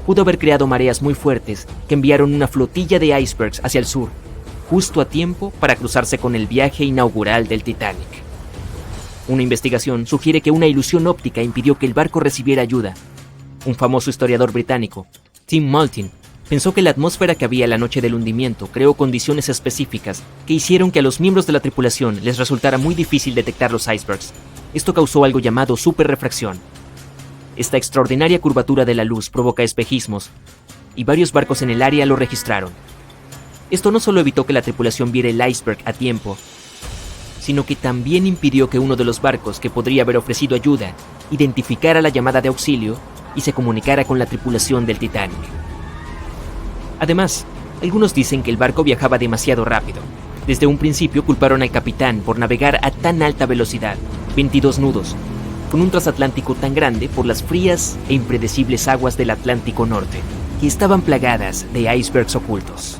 Pudo haber creado mareas muy fuertes que enviaron una flotilla de icebergs hacia el sur, justo a tiempo para cruzarse con el viaje inaugural del Titanic. Una investigación sugiere que una ilusión óptica impidió que el barco recibiera ayuda. Un famoso historiador británico, Tim Maltin, pensó que la atmósfera que había la noche del hundimiento creó condiciones específicas que hicieron que a los miembros de la tripulación les resultara muy difícil detectar los icebergs. Esto causó algo llamado superrefracción. Esta extraordinaria curvatura de la luz provoca espejismos, y varios barcos en el área lo registraron. Esto no solo evitó que la tripulación viera el iceberg a tiempo, sino que también impidió que uno de los barcos que podría haber ofrecido ayuda identificara la llamada de auxilio y se comunicara con la tripulación del Titanic. Además, algunos dicen que el barco viajaba demasiado rápido. Desde un principio culparon al capitán por navegar a tan alta velocidad, 22 nudos, con un transatlántico tan grande por las frías e impredecibles aguas del Atlántico Norte, que estaban plagadas de icebergs ocultos.